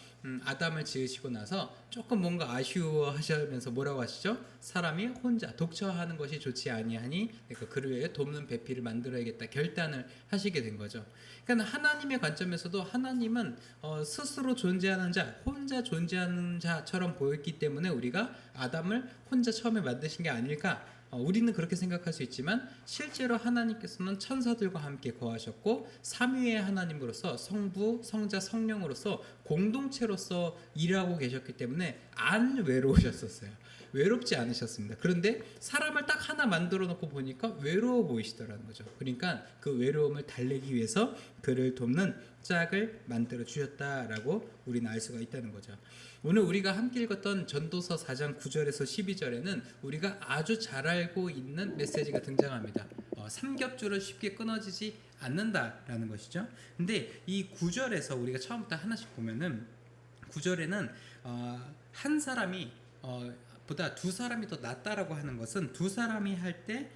아담을 지으시고 나서 조금 뭔가 아쉬워하시면서 뭐라고 하시죠? 사람이 혼자 독처하는 것이 좋지 아니하니 그러니까 그를 위해 돕는 배필을 만들어야겠다 결단을 하시게 된 거죠. 그러니까 하나님의 관점에서도 하나님은 스스로 존재하는 자, 혼자 존재하는 자처럼 보였기 때문에 우리가 아담을 혼자 처음에 만드신 게 아닐까? 우리는 그렇게 생각할 수 있지만 실제로 하나님께서는 천사들과 함께 거하셨고 삼위의 하나님으로서 성부, 성자, 성령으로서 공동체로서 일하고 계셨기 때문에 안 외로우셨었어요. 외롭지 않으셨습니다. 그런데 사람을 딱 하나 만들어 놓고 보니까 외로워 보이시더라는 거죠. 그러니까 그 외로움을 달래기 위해서 그를 돕는 짝을 만들어 주셨다라고 우리는 알 수가 있다는 거죠. 오늘 우리가 함께 읽었던 전도서 4장 9절에서 12절에는 우리가 아주 잘 알고 있는 메시지가 등장합니다. 삼겹줄은 쉽게 끊어지지 않는다라는 것이죠. 근데 이 9절에서 우리가 처음부터 하나씩 보면은 9절에는 한 사람이 보다 두 사람이 더 낫다라고 하는 것은 두 사람이 할 때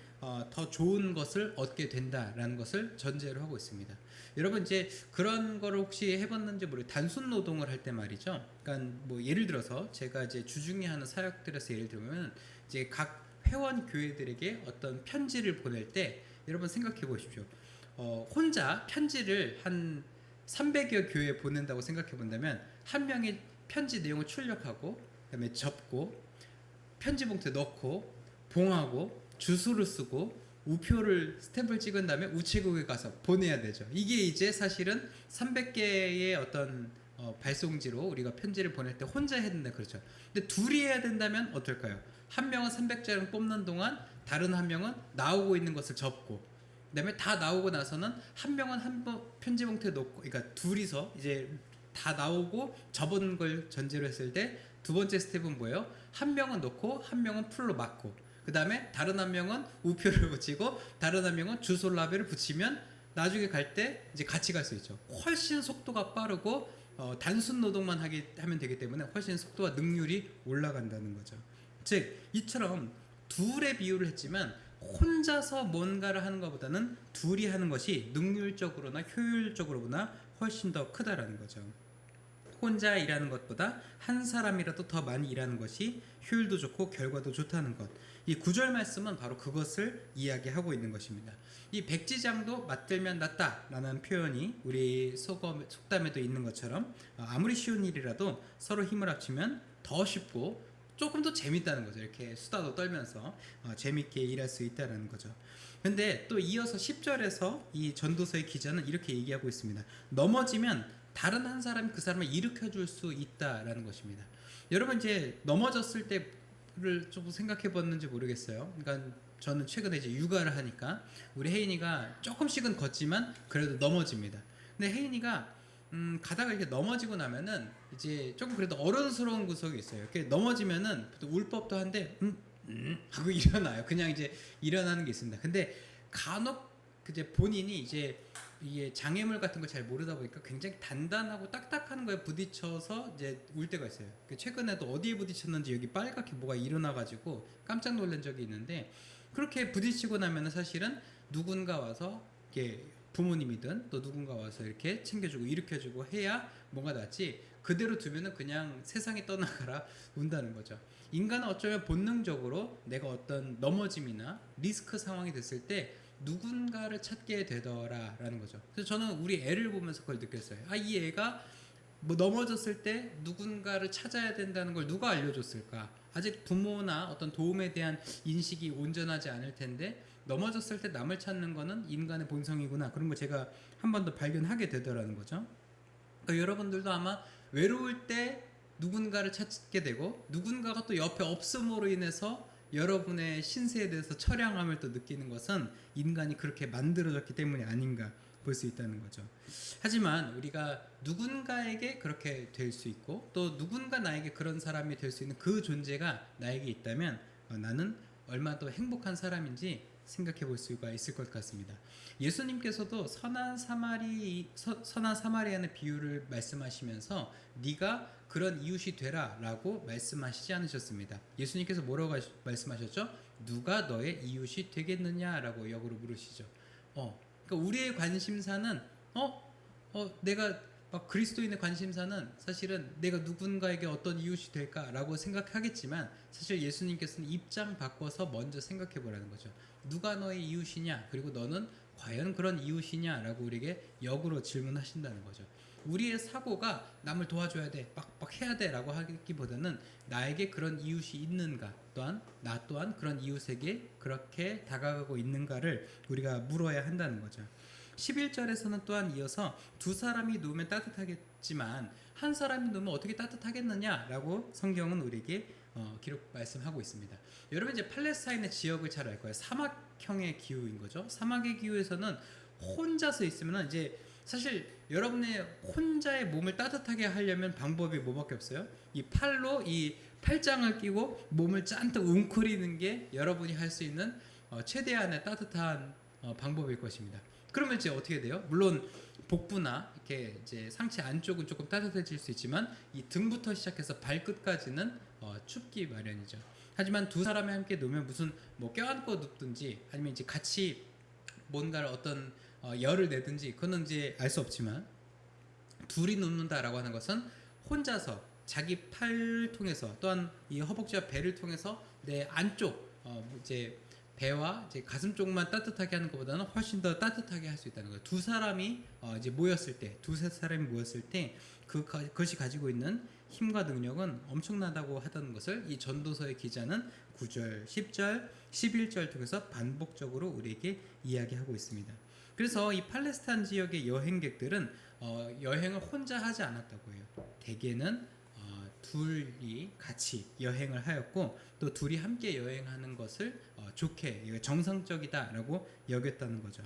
더 좋은 것을 얻게 된다라는 것을 전제로 하고 있습니다. 여러분 이제 그런 거를 혹시 해봤는지 모르겠어요. 단순 노동을 할 때 말이죠. 그러니까 뭐 예를 들어서 제가 이제 주중에 하는 사역들에서 예를 들면 이제 각 회원 교회들에게 어떤 편지를 보낼 때 여러분 생각해 보십시오. 혼자 편지를 한 300여 교회에 보낸다고 생각해 본다면 한 명이 편지 내용을 출력하고 그다음에 접고 편지 봉투에 넣고 봉하고 주소를 쓰고 우표를 스탬프를 찍은 다음에 우체국에 가서 보내야 되죠. 이게 이제 사실은 300개의 어떤 발송지로 우리가 편지를 보낼 때 혼자 해야 된다 그렇죠. 근데 둘이 해야 된다면 어떨까요? 한 명은 300장을 뽑는 동안 다른 한 명은 나오고 있는 것을 접고 그다음에 다 나오고 나서는 한 명은 한 번 편지 봉투에 넣고 그러니까 둘이서 이제 다 나오고 접은 걸 전제로 했을 때 두 번째 스텝은 뭐예요? 한 명은 넣고 한 명은 풀로 막고 그 다음에 다른 한 명은 우표를 붙이고 다른 한 명은 주소 라벨을 붙이면 나중에 갈 때 이제 같이 갈 수 있죠. 훨씬 속도가 빠르고 단순 노동만 하면 되기 때문에 훨씬 속도와 능률이 올라간다는 거죠. 즉 이처럼 둘의 비유를 했지만 혼자서 뭔가를 하는 것보다는 둘이 하는 것이 능률적으로나 효율적으로나 훨씬 더 크다라는 거죠. 혼자 일하는 것보다 한 사람이라도 더 많이 일하는 것이 효율도 좋고 결과도 좋다는 것. 이 9절 말씀은 바로 그것을 이야기하고 있는 것입니다. 이 백지장도 맞들면 낫다라는 표현이 우리 속담에도 있는 것처럼 아무리 쉬운 일이라도 서로 힘을 합치면 더 쉽고 조금 더 재밌다는 거죠. 이렇게 수다도 떨면서 재밌게 일할 수 있다는 거죠. 근데 또 이어서 10절에서 이 전도서의 기자는 이렇게 얘기하고 있습니다. 넘어지면 다른 한 사람이 그 사람을 일으켜 줄 수 있다라는 것입니다. 여러분 이제 넘어졌을 때를 좀 생각해 봤는지 모르겠어요. 그러니까 저는 최근에 이제 육아를 하니까 우리 혜인이가 조금씩은 걷지만 그래도 넘어집니다. 근데 혜인이가 가다가 이렇게 넘어지고 나면은 이제 조금 그래도 어른스러운 구석이 있어요. 이렇게 넘어지면은 울 법도 한데 하고 일어나요. 그냥 이제 일어나는 게 있습니다. 근데 간혹 이제 본인이 이제 이게 장애물 같은 걸 잘 모르다 보니까 굉장히 단단하고 딱딱한 거에 부딪혀서 이제 울 때가 있어요. 최근에도 어디에 부딪혔는지 여기 빨갛게 뭐가 일어나가지고 깜짝 놀란 적이 있는데 그렇게 부딪히고 나면은 사실은 누군가 와서 이렇게 부모님이든 또 누군가 와서 이렇게 챙겨주고 일으켜주고 해야 뭔가 낫지 그대로 두면은 그냥 세상에 떠나가라 운다는 거죠. 인간은 어쩌면 본능적으로 내가 어떤 넘어짐이나 리스크 상황이 됐을 때 누군가를 찾게 되더라라는 거죠. 그래서 저는 우리 애를 보면서 그걸 느꼈어요. 이 애가 뭐 넘어졌을 때 누군가를 찾아야 된다는 걸 누가 알려줬을까? 아직 부모나 어떤 도움에 대한 인식이 온전하지 않을 텐데 넘어졌을 때 남을 찾는 거는 인간의 본성이구나. 그런 거 제가 한 번 더 발견하게 되더라는 거죠. 그러니까 여러분들도 아마 외로울 때 누군가를 찾게 되고 누군가가 또 옆에 없음으로 인해서 여러분의 신세에 대해서 처량함을 또 느끼는 것은 인간이 그렇게 만들어졌기 때문이 아닌가 볼 수 있다는 거죠. 하지만 우리가 누군가에게 그렇게 될 수 있고 또 누군가 나에게 그런 사람이 될 수 있는 그 존재가 나에게 있다면 나는 얼마나 더 행복한 사람인지 생각해 볼 수가 있을 것 같습니다. 예수님께서도 선한 사마리아의 비유를 말씀하시면서 네가 그런 이웃이 되라 라고 말씀하시지 않으셨습니다. 예수님께서 뭐라고 말씀하셨죠? 누가 너의 이웃이 되겠느냐 라고 역으로 물으시죠. 그러니까 우리의 관심사는 내가 막 그리스도인의 관심사는 사실은 내가 누군가에게 어떤 이웃이 될까라고 생각하겠지만 사실 예수님께서는 입장 바꿔서 먼저 생각해 보라는 거죠. 누가 너의 이웃이냐 그리고 너는 과연 그런 이웃이냐라고 우리에게 역으로 질문하신다는 거죠. 우리의 사고가 남을 도와줘야 돼, 막 해야 돼라고 하기보다는 나에게 그런 이웃이 있는가 또한 나 또한 그런 이웃에게 그렇게 다가가고 있는가를 우리가 물어야 한다는 거죠. 11절에서는 또한 이어서 두 사람이 누우면 따뜻하겠지만 한 사람이 누우면 어떻게 따뜻하겠느냐라고 성경은 우리에게 말씀하고 있습니다. 여러분 이제 팔레스타인의 지역을 잘 알 거예요. 사막형의 기후인 거죠. 사막의 기후에서는 혼자서 있으면 이제 사실 여러분의 혼자의 몸을 따뜻하게 하려면 방법이 뭐밖에 없어요. 이 팔로 이 팔짱을 끼고 몸을 잔뜩 웅크리는 게 여러분이 할 수 있는 최대한의 따뜻한 방법일 것입니다. 그러면 이제 어떻게 돼요? 물론 복부나 이렇게 이제 상체 안쪽은 조금 따뜻해질 수 있지만 이 등부터 시작해서 발끝까지는 춥기 마련이죠. 하지만 두 사람이 함께 누우면 무슨 뭐 껴안고 눕든지 아니면 이제 같이 뭔가를 어떤 열을 내든지 그거는 이제 알 수 없지만 둘이 눕는다라고 하는 것은 혼자서 자기 팔을 통해서 또한 이 허벅지와 배를 통해서 내 안쪽 이제 배와 이제 가슴 쪽만 따뜻하게 하는 것보다는 훨씬 더 따뜻하게 할 수 있다는 거예요. 두 사람이 이제 모였을 때, 두세 사람이 모였을 때 그것이 가지고 있는 힘과 능력은 엄청나다고 하다는 것을 이 전도서의 기자는 9절, 10절, 11절 통해서 반복적으로 우리에게 이야기하고 있습니다. 그래서 이 팔레스타인 지역의 여행객들은 여행을 혼자 하지 않았다고 해요. 대개는 둘이 같이 여행을 하였고 또 둘이 함께 여행하는 것을 좋게 정상적이다라고 여겼다는 거죠.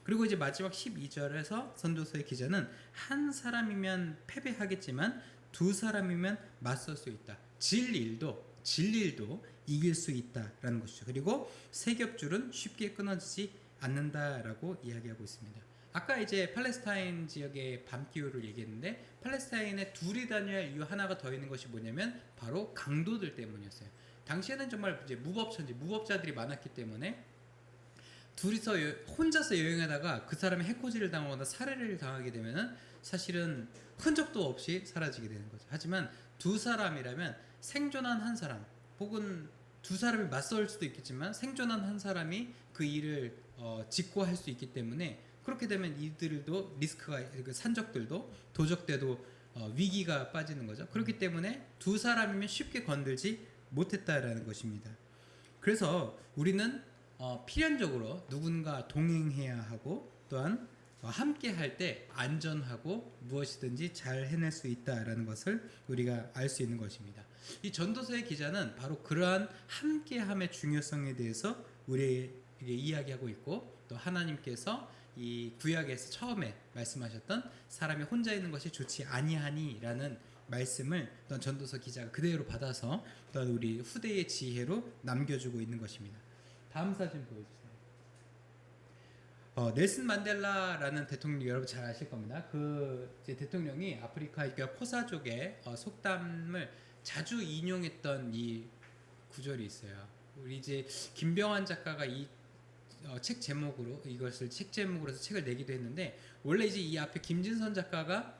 그리고 이제 마지막 12절에서 선조서의 기자는 한 사람이면 패배하겠지만 두 사람이면 맞설 수 있다. 진일도 이길 수 있다라는 것이죠. 그리고 세 겹줄은 쉽게 끊어지지 않는다라고 이야기하고 있습니다. 아까 이제 팔레스타인 지역의 밤 기후를 얘기했는데 팔레스타인에 둘이 다녀야 할 이유 하나가 더 있는 것이 뭐냐면 바로 강도들 때문이었어요. 당시에는 정말 이제 무법자들이 많았기 때문에 둘이서 혼자서 여행하다가 그 사람이 해코지를 당하거나 살해를 당하게 되면은 사실은 흔적도 없이 사라지게 되는 거죠. 하지만 두 사람이라면 생존한 한 사람 혹은 두 사람이 맞설 수도 있겠지만 생존한 한 사람이 그 일을 직고 할 수 있기 때문에 그렇게 되면 이들도 리스크가 산적들도 도적대도 위기가 빠지는 거죠. 그렇기 때문에 두 사람이면 쉽게 건들지 못했다라는 것입니다. 그래서 우리는 필연적으로 누군가 동행해야 하고 또한 함께 할 때 안전하고 무엇이든지 잘 해낼 수 있다라는 것을 우리가 알 수 있는 것입니다. 이 전도서의 기자는 바로 그러한 함께함의 중요성에 대해서 우리에게 이야기하고 있고 또 하나님께서 이 구약에서 처음에 말씀하셨던 사람이 혼자 있는 것이 좋지 아니하니라는 말씀을 또 전도서 기자가 그대로 받아서 또 우리 후대의 지혜로 남겨주고 있는 것입니다. 다음 사진 보여주세요. 넬슨 만델라라는 대통령 여러분 잘 아실 겁니다. 그 이제 대통령이 아프리카 그러니까 포사족의 속담을 자주 인용했던 이 구절이 있어요. 우리 이제 김병환 작가가 이 책 제목으로 이것을 책 제목으로 해서 책을 내기도 했는데 원래 이제 이 앞에 김진선 작가가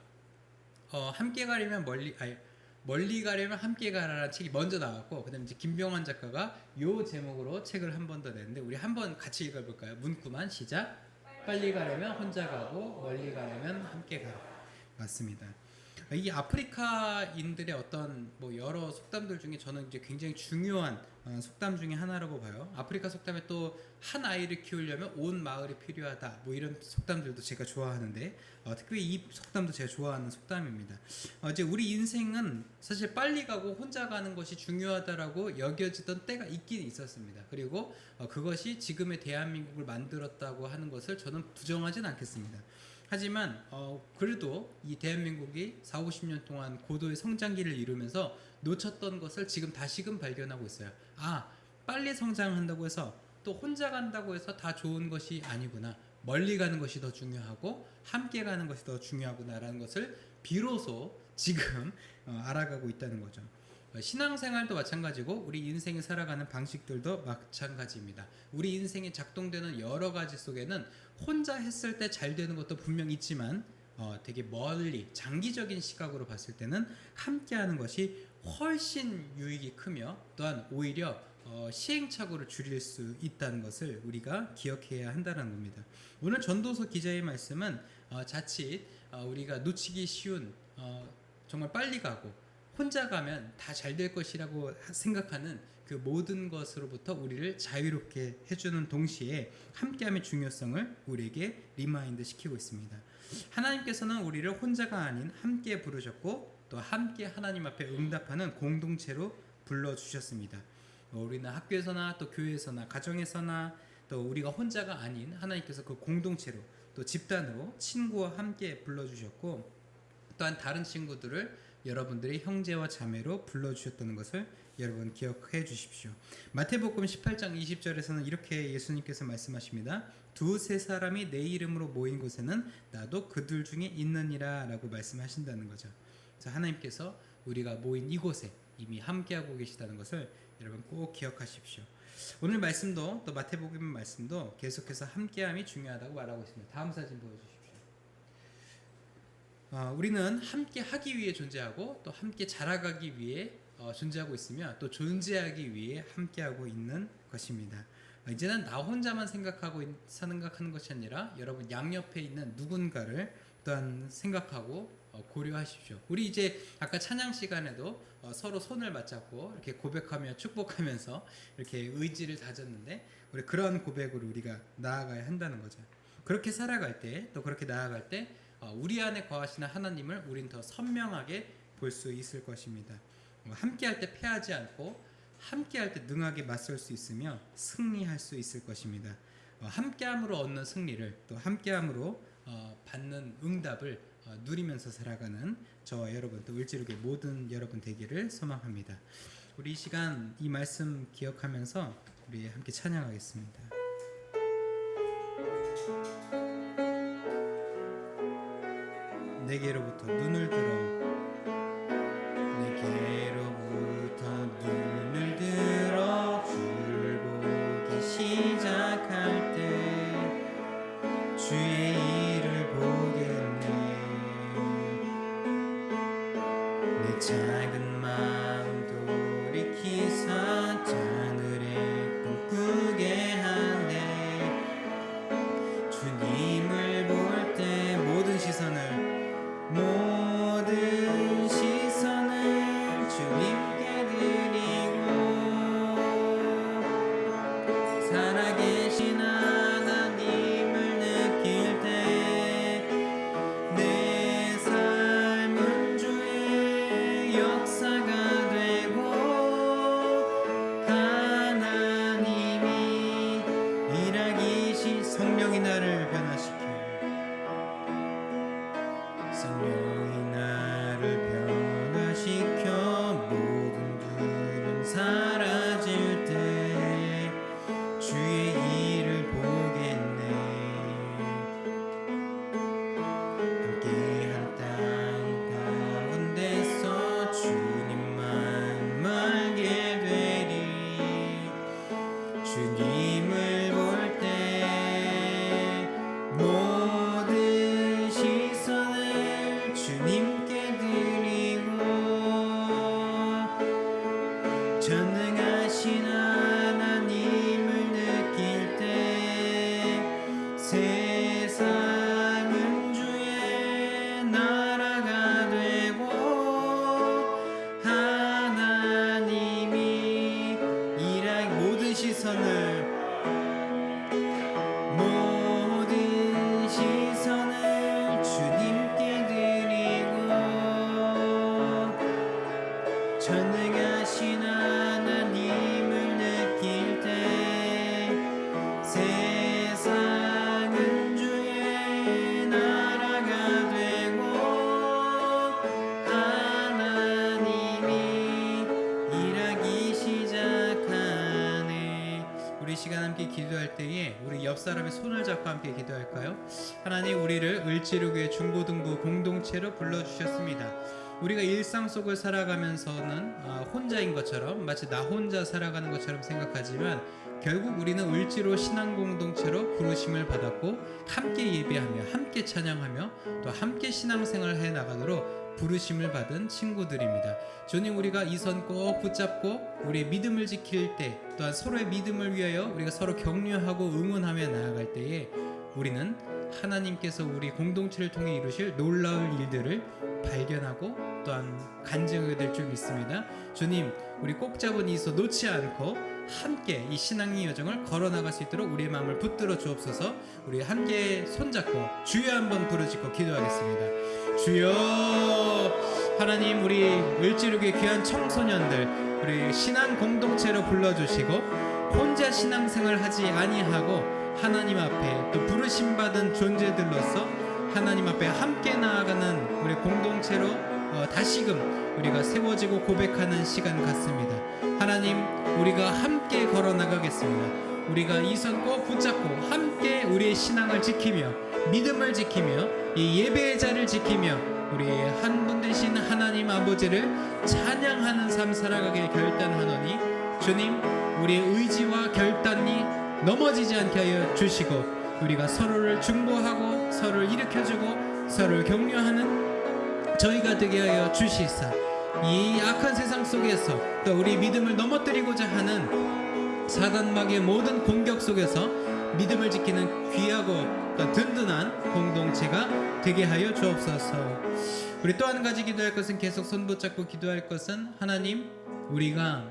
함께 가려면 멀리 가려면 함께 가라라는 책이 먼저 나왔고 그다음에 이제 김병환 작가가 요 제목으로 책을 한 번 더 냈는데 우리 한번 같이 읽어볼까요? 문구만 시작. 빨리 가려면 혼자 가고 멀리 가려면 함께 가라. 맞습니다. 이 아프리카인들의 어떤 뭐 여러 속담들 중에 저는 이제 굉장히 중요한 속담 중에 하나라고 봐요. 아프리카 속담에 또 한 아이를 키우려면 온 마을이 필요하다. 뭐 이런 속담들도 제가 좋아하는데 특히 이 속담도 제가 좋아하는 속담입니다. 이제 우리 인생은 사실 빨리 가고 혼자 가는 것이 중요하다라고 여겨지던 때가 있긴 있었습니다. 그리고 그것이 지금의 대한민국을 만들었다고 하는 것을 저는 부정하진 않겠습니다. 하지만 그래도 이 대한민국이 40-50년 동안 고도의 성장기를 이루면서 놓쳤던 것을 지금 다시금 발견하고 있어요. 빨리 성장한다고 해서 또 혼자 간다고 해서 다 좋은 것이 아니구나. 멀리 가는 것이 더 중요하고 함께 가는 것이 더 중요하구나라는 것을 비로소 지금 알아가고 있다는 거죠. 신앙생활도 마찬가지고 우리 인생을 살아가는 방식들도 마찬가지입니다. 우리 인생이 작동되는 여러 가지 속에는 혼자 했을 때 잘 되는 것도 분명 있지만 되게 멀리 장기적인 시각으로 봤을 때는 함께하는 것이 훨씬 유익이 크며 또한 오히려 시행착오를 줄일 수 있다는 것을 우리가 기억해야 한다는 겁니다. 오늘 전도서 기자의 말씀은 자칫 우리가 놓치기 쉬운 정말 빨리 가고 혼자 가면 다 잘 될 것이라고 생각하는 그 모든 것으로부터 우리를 자유롭게 해주는 동시에 함께함의 중요성을 우리에게 리마인드 시키고 있습니다. 하나님께서는 우리를 혼자가 아닌 함께 부르셨고 또 함께 하나님 앞에 응답하는 공동체로 불러주셨습니다. 우리는 학교에서나 또 교회에서나 가정에서나 또 우리가 혼자가 아닌 하나님께서 그 공동체로 또 집단으로 친구와 함께 불러주셨고 또한 다른 친구들을 여러분들의 형제와 자매로 불러주셨다는 것을 여러분 기억해 주십시오. 마태복음 18장 20절에서는 이렇게 예수님께서 말씀하십니다. 두세 사람이 내 이름으로 모인 곳에는 나도 그들 중에 있느니라 라고 말씀하신다는 거죠. 그래서 하나님께서 우리가 모인 이곳에 이미 함께하고 계시다는 것을 여러분 꼭 기억하십시오. 오늘 말씀도 또 마태복음 말씀도 계속해서 함께함이 중요하다고 말하고 있습니다. 다음 사진 보여주십시오. 우리는 함께 하기 위해 존재하고 또 함께 자라가기 위해 존재하고 있으며 또 존재하기 위해 함께하고 있는 것입니다. 이제는 나 혼자만 생각하는 것이 아니라 여러분 양옆에 있는 누군가를 또한 생각하고 고려하십시오. 우리 이제 아까 찬양 시간에도 서로 손을 맞잡고 이렇게 고백하며 축복하면서 이렇게 의지를 다졌는데 우리 그런 고백으로 우리가 나아가야 한다는 거죠. 그렇게 살아갈 때 또 그렇게 나아갈 때 우리 안에 거하시는 하나님을 우린 더 선명하게 볼 수 있을 것입니다. 함께할 때 패하지 않고 함께할 때 능하게 맞설 수 있으며 승리할 수 있을 것입니다. 함께함으로 얻는 승리를 또 함께함으로 받는 응답을 누리면서 살아가는 저와 여러분 또 을지룩의 모든 여러분 되기를 소망합니다. 우리 이 시간 이 말씀 기억하면서 우리 함께 찬양하겠습니다. 내게로부터 눈을 들어 내게로부터 눈을 들어 줄 보기 시작할 때 주의 일을 보겠네. 내 작은 마음 돌이키사 하늘에 꿈꾸게 하네. 주님을 볼 때 모든 시선을 주님께 드리고 살아계신 하나님을 느낄 때 내 삶은 주의 역사가 되고 하나님이 일하기 성령이 나를 변화시켜 성령이 나를 변화시켜 모든 두려움 사라질 때 주의 일을 보겠네. 함께한 땅 가운데서 주님만 알게 되리. 주님을 볼 때 모든 시선을 주님께 드리고 전능하신 하나님을 느낄 때 세상은 주의 나라가 되고 하나님이 일할 모든 시선을 주님께 드리고 전능하신 하나님을 느낄 때 세상은 주의 나라가 되고 하나님이 일하기 시작하네. 우리 시간 함께 기도할 때에 우리 옆 사람의 손을 잡고 함께 기도할까요? 하나님, 우리를 을지룩의 중고등부 공동체로 불러주셨습니다. 우리가 일상 속을 살아가면서는 혼자인 것처럼 마치 나 혼자 살아가는 것처럼 생각하지만 결국 우리는 을지로 신앙 공동체로 부르심을 받았고 함께 예배하며 함께 찬양하며 또 함께 신앙생활을 해나가도록 부르심을 받은 친구들입니다. 주님, 우리가 이 선 꼭 붙잡고 우리의 믿음을 지킬 때 또한 서로의 믿음을 위하여 우리가 서로 격려하고 응원하며 나아갈 때에 우리는 하나님께서 우리 공동체를 통해 이루실 놀라울 일들을 발견하고 또한 간증하게 될 줄 믿습니다. 주님, 우리 꼭 잡은 이 손 놓지 않고 함께 이 신앙의 여정을 걸어나갈 수 있도록 우리의 마음을 붙들어 주옵소서. 우리 함께 손잡고 주여 한번 부르짖고 기도하겠습니다. 주여. 하나님, 우리 을지룩의 귀한 청소년들 우리 신앙 공동체로 불러주시고 혼자 신앙생활 하지 아니하고 하나님 앞에 또 부르심 받은 존재들로서 하나님 앞에 함께 나아가는 우리 공동체로 다시금 우리가 세워지고 고백하는 시간 같습니다. 하나님, 우리가 함께 걸어나가겠습니다. 우리가 이 손 꼭 붙잡고 함께 우리의 신앙을 지키며 믿음을 지키며 이 예배의 자를 지키며 우리 한 분 되신 하나님 아버지를 찬양하는 삶 살아가길 결단하노니 주님, 우리의 의지와 결단이 넘어지지 않게 하여 주시고 우리가 서로를 중보하고 서로를 일으켜주고 서로를 격려하는 저희가 되게 하여 주시사 이 악한 세상 속에서 또 우리 믿음을 넘어뜨리고자 하는 사단막의 모든 공격 속에서 믿음을 지키는 귀하고 또 든든한 공동체가 되게 하여 주옵소서. 우리 또 한 가지 기도할 것은, 계속 손 붙잡고 기도할 것은, 하나님, 우리가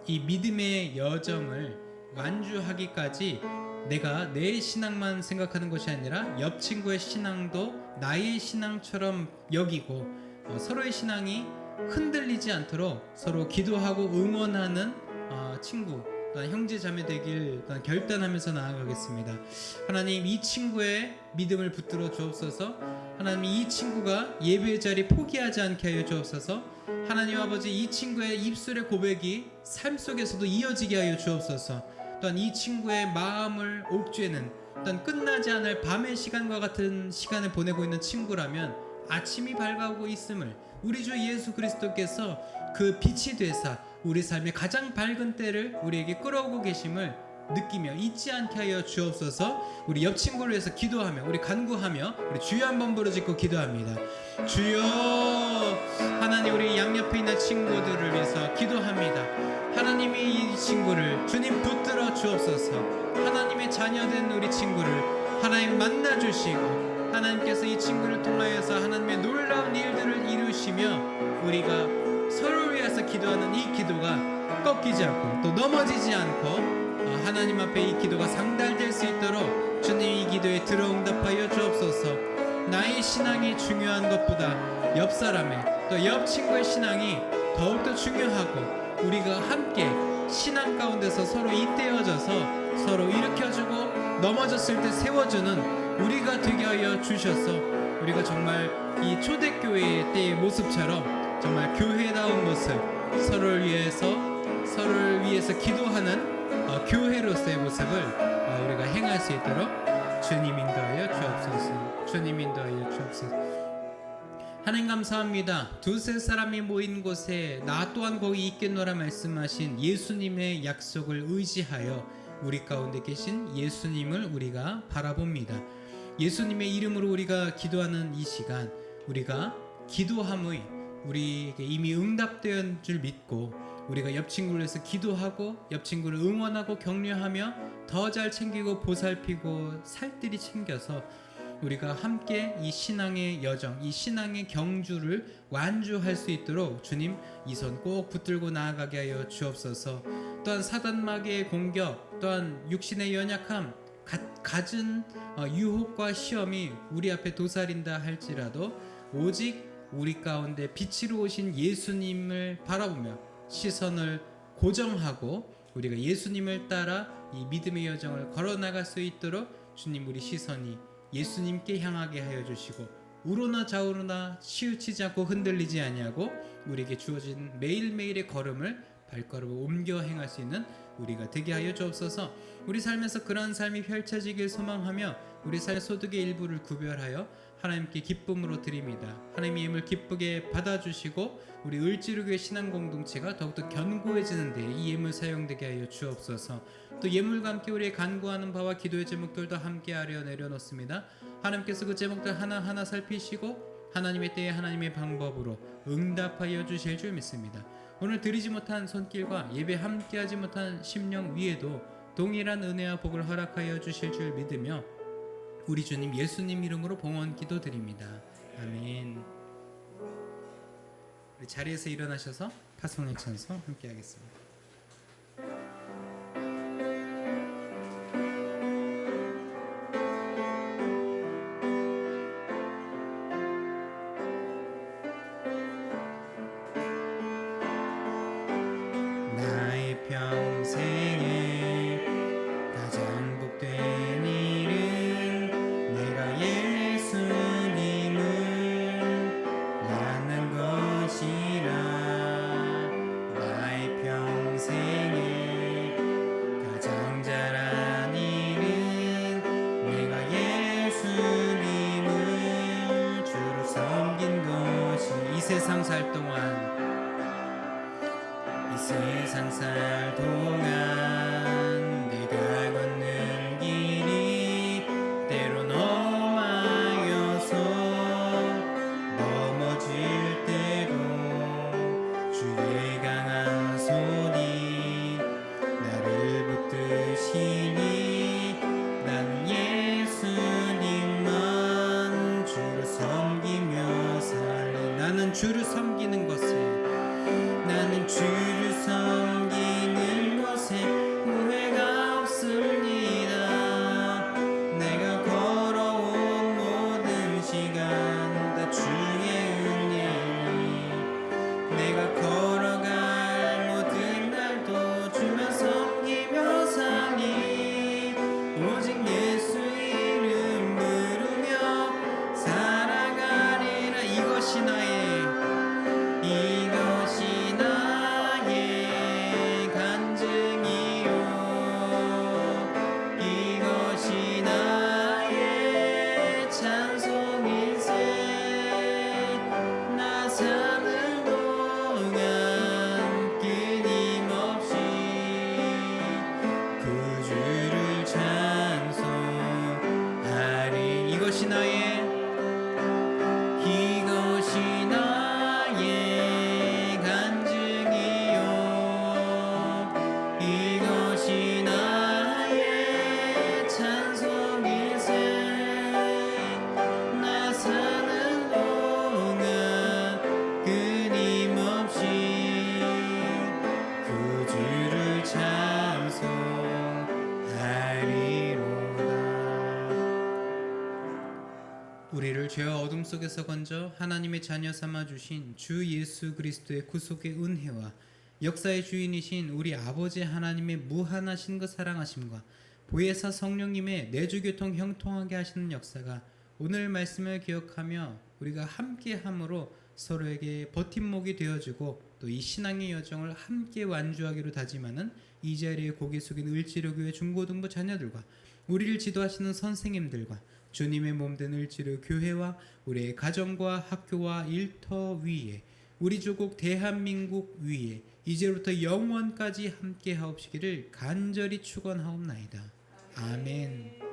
이 믿음의 여정을 완주하기까지 내가 내 신앙만 생각하는 것이 아니라 옆 친구의 신앙도 나의 신앙처럼 여기고 서로의 신앙이 흔들리지 않도록 서로 기도하고 응원하는 친구, 또한 형제 자매 되길 또한 결단하면서 나아가겠습니다. 하나님, 이 친구의 믿음을 붙들어 주옵소서. 하나님, 이 친구가 예배의 자리 포기하지 않게 하여 주옵소서. 하나님 아버지, 이 친구의 입술의 고백이 삶 속에서도 이어지게 하여 주옵소서. 또한 이 친구의 마음을 옥죄는, 또한 끝나지 않을 밤의 시간과 같은 시간을 보내고 있는 친구라면 아침이 밝아오고 있음을, 우리 주 예수 그리스도께서 그 빛이 되사 우리 삶의 가장 밝은 때를 우리에게 끌어오고 계심을 느끼며 잊지 않게 하여 주옵소서. 우리 옆 친구를 위해서 기도하며, 우리 간구하며, 우리 주여 한번 부르짖고 기도합니다. 주여. 하나님, 우리 양옆에 있는 친구들을 위해서 기도합니다. 하나님이 이 친구를 주님 붙들어 주옵소서. 하나님의 자녀된 우리 친구를 하나님 만나 주시고, 하나님께서 이 친구를 통하여서 하나님의 놀라운 일들을 이루시며, 우리가 서로를 위해서 기도하는 이 기도가 꺾이지 않고 또 넘어지지 않고 하나님 앞에 이 기도가 상달될 수 있도록 주님 이 기도에 들어응답하여 주옵소서. 나의 신앙이 중요한 것보다 옆 사람의, 또 옆 친구의 신앙이 더욱더 중요하고, 우리가 함께 신앙 가운데서 서로 잇대어져서 서로 일으켜주고 넘어졌을 때 세워주는 우리가 되게 하여 주셔서, 우리가 정말 이 초대교회의 때의 모습처럼 정말 교회다운 모습, 서로를 위해서 기도하는 교회로서의 모습을 우리가 행할 수 있도록 주님 인도하여 주옵소서. 주님 인도하여 주옵소서. 하나님 감사합니다. 두세 사람이 모인 곳에 나 또한 거기 있겠노라 말씀하신 예수님의 약속을 의지하여 우리 가운데 계신 예수님을 우리가 바라봅니다. 예수님의 이름으로 우리가 기도하는 이 시간, 우리가 기도함의 우리에게 이미 응답된 줄 믿고, 우리가 옆 친구를 위해서 기도하고 옆 친구를 응원하고 격려하며 더 잘 챙기고 보살피고 살뜰히 챙겨서 우리가 함께 이 신앙의 여정, 이 신앙의 경주를 완주할 수 있도록 주님 이 손 꼭 붙들고 나아가게 하여 주옵소서. 또한 사단마귀의 공격, 또한 육신의 연약함, 갖은 유혹과 시험이 우리 앞에 도사린다 할지라도 오직 우리 가운데 빛으로 오신 예수님을 바라보며 시선을 고정하고 우리가 예수님을 따라 이 믿음의 여정을 걸어나갈 수 있도록 주님, 우리 시선이 예수님께 향하게 하여 주시고, 우로나 좌우로나 치우치지 않고 흔들리지 아니하고 우리에게 주어진 매일매일의 걸음을 발걸음을 옮겨 행할 수 있는 우리가 되게 하여 주옵소서. 우리 삶에서 그러한 삶이 펼쳐지길 소망하며 우리 삶의 소득의 일부를 구별하여 하나님께 기쁨으로 드립니다. 하나님의 예물 기쁘게 받아주시고 우리 을지로교회 신앙 공동체가 더욱더 견고해지는 데 이 예물 사용되게 하여 주옵소서. 또 예물과 함께 우리의 간구하는 바와 기도의 제목들도 함께하려 내려놓습니다. 하나님께서 그 제목들 하나하나 살피시고 하나님의 때에 하나님의 방법으로 응답하여 주실 줄 믿습니다. 오늘 드리지 못한 손길과 예배 함께하지 못한 심령 위에도 동일한 은혜와 복을 허락하여 주실 줄 믿으며 우리 주님 예수님 이름으로 봉헌 기도드립니다. 아멘. 우리 자리에서 일어나셔서 파송의 찬송 함께하겠습니다. 나의 평생에 가장 복된 일은 내가 예수님을 만난 것이라. 나의 평생에 가장 잘한 일은 내가 예수님을 주로 섬긴 것이. 이 세상 살 동안 세상 살 동안 내가 걷는 길이 때론 험하여서 넘어질 때도 주의 강한 손이 나는 주를 섬기는 것에 나는 주를 섬기는 것에 후회가 없습니다. 내가 걸어온 모든 시간 다 주의 은혜니 내가 걸어갈 모든 날도 주만 섬기며 사니 오직 예수 이름 부르며 살아가리라. 이것이 나의 간증이요 이것이 나의 찬송일세. 나 사는 동안 끊임없이 그 주를 찬송하리. 이것이 나의 간증이요 이것이 나의 찬송일세. 나 사는 동안 끊임없이 그 주를 찬송하리로다. 우리를 죄와 어둠 속에서 건져 하나님의 자녀 삼아 주신 주 예수 그리스도의 구속의 은혜와 역사의 주인이신 우리 아버지 하나님의 무한하신 그 사랑하심과 보혜사 성령님의 내주교통 형통하게 하시는 역사가 오늘 말씀을 기억하며 우리가 함께함으로 서로에게 버팀목이 되어주고 또 이 신앙의 여정을 함께 완주하기로 다짐하는 이 자리에 고개 숙인 을지로교회 중고등부 자녀들과 우리를 지도하시는 선생님들과 주님의 몸된 을지로 교회와 우리의 가정과 학교와 일터 위에 우리 조국 대한민국 위에 이제부터 영원까지 함께 하옵시기를 간절히 축원하옵나이다. 아멘.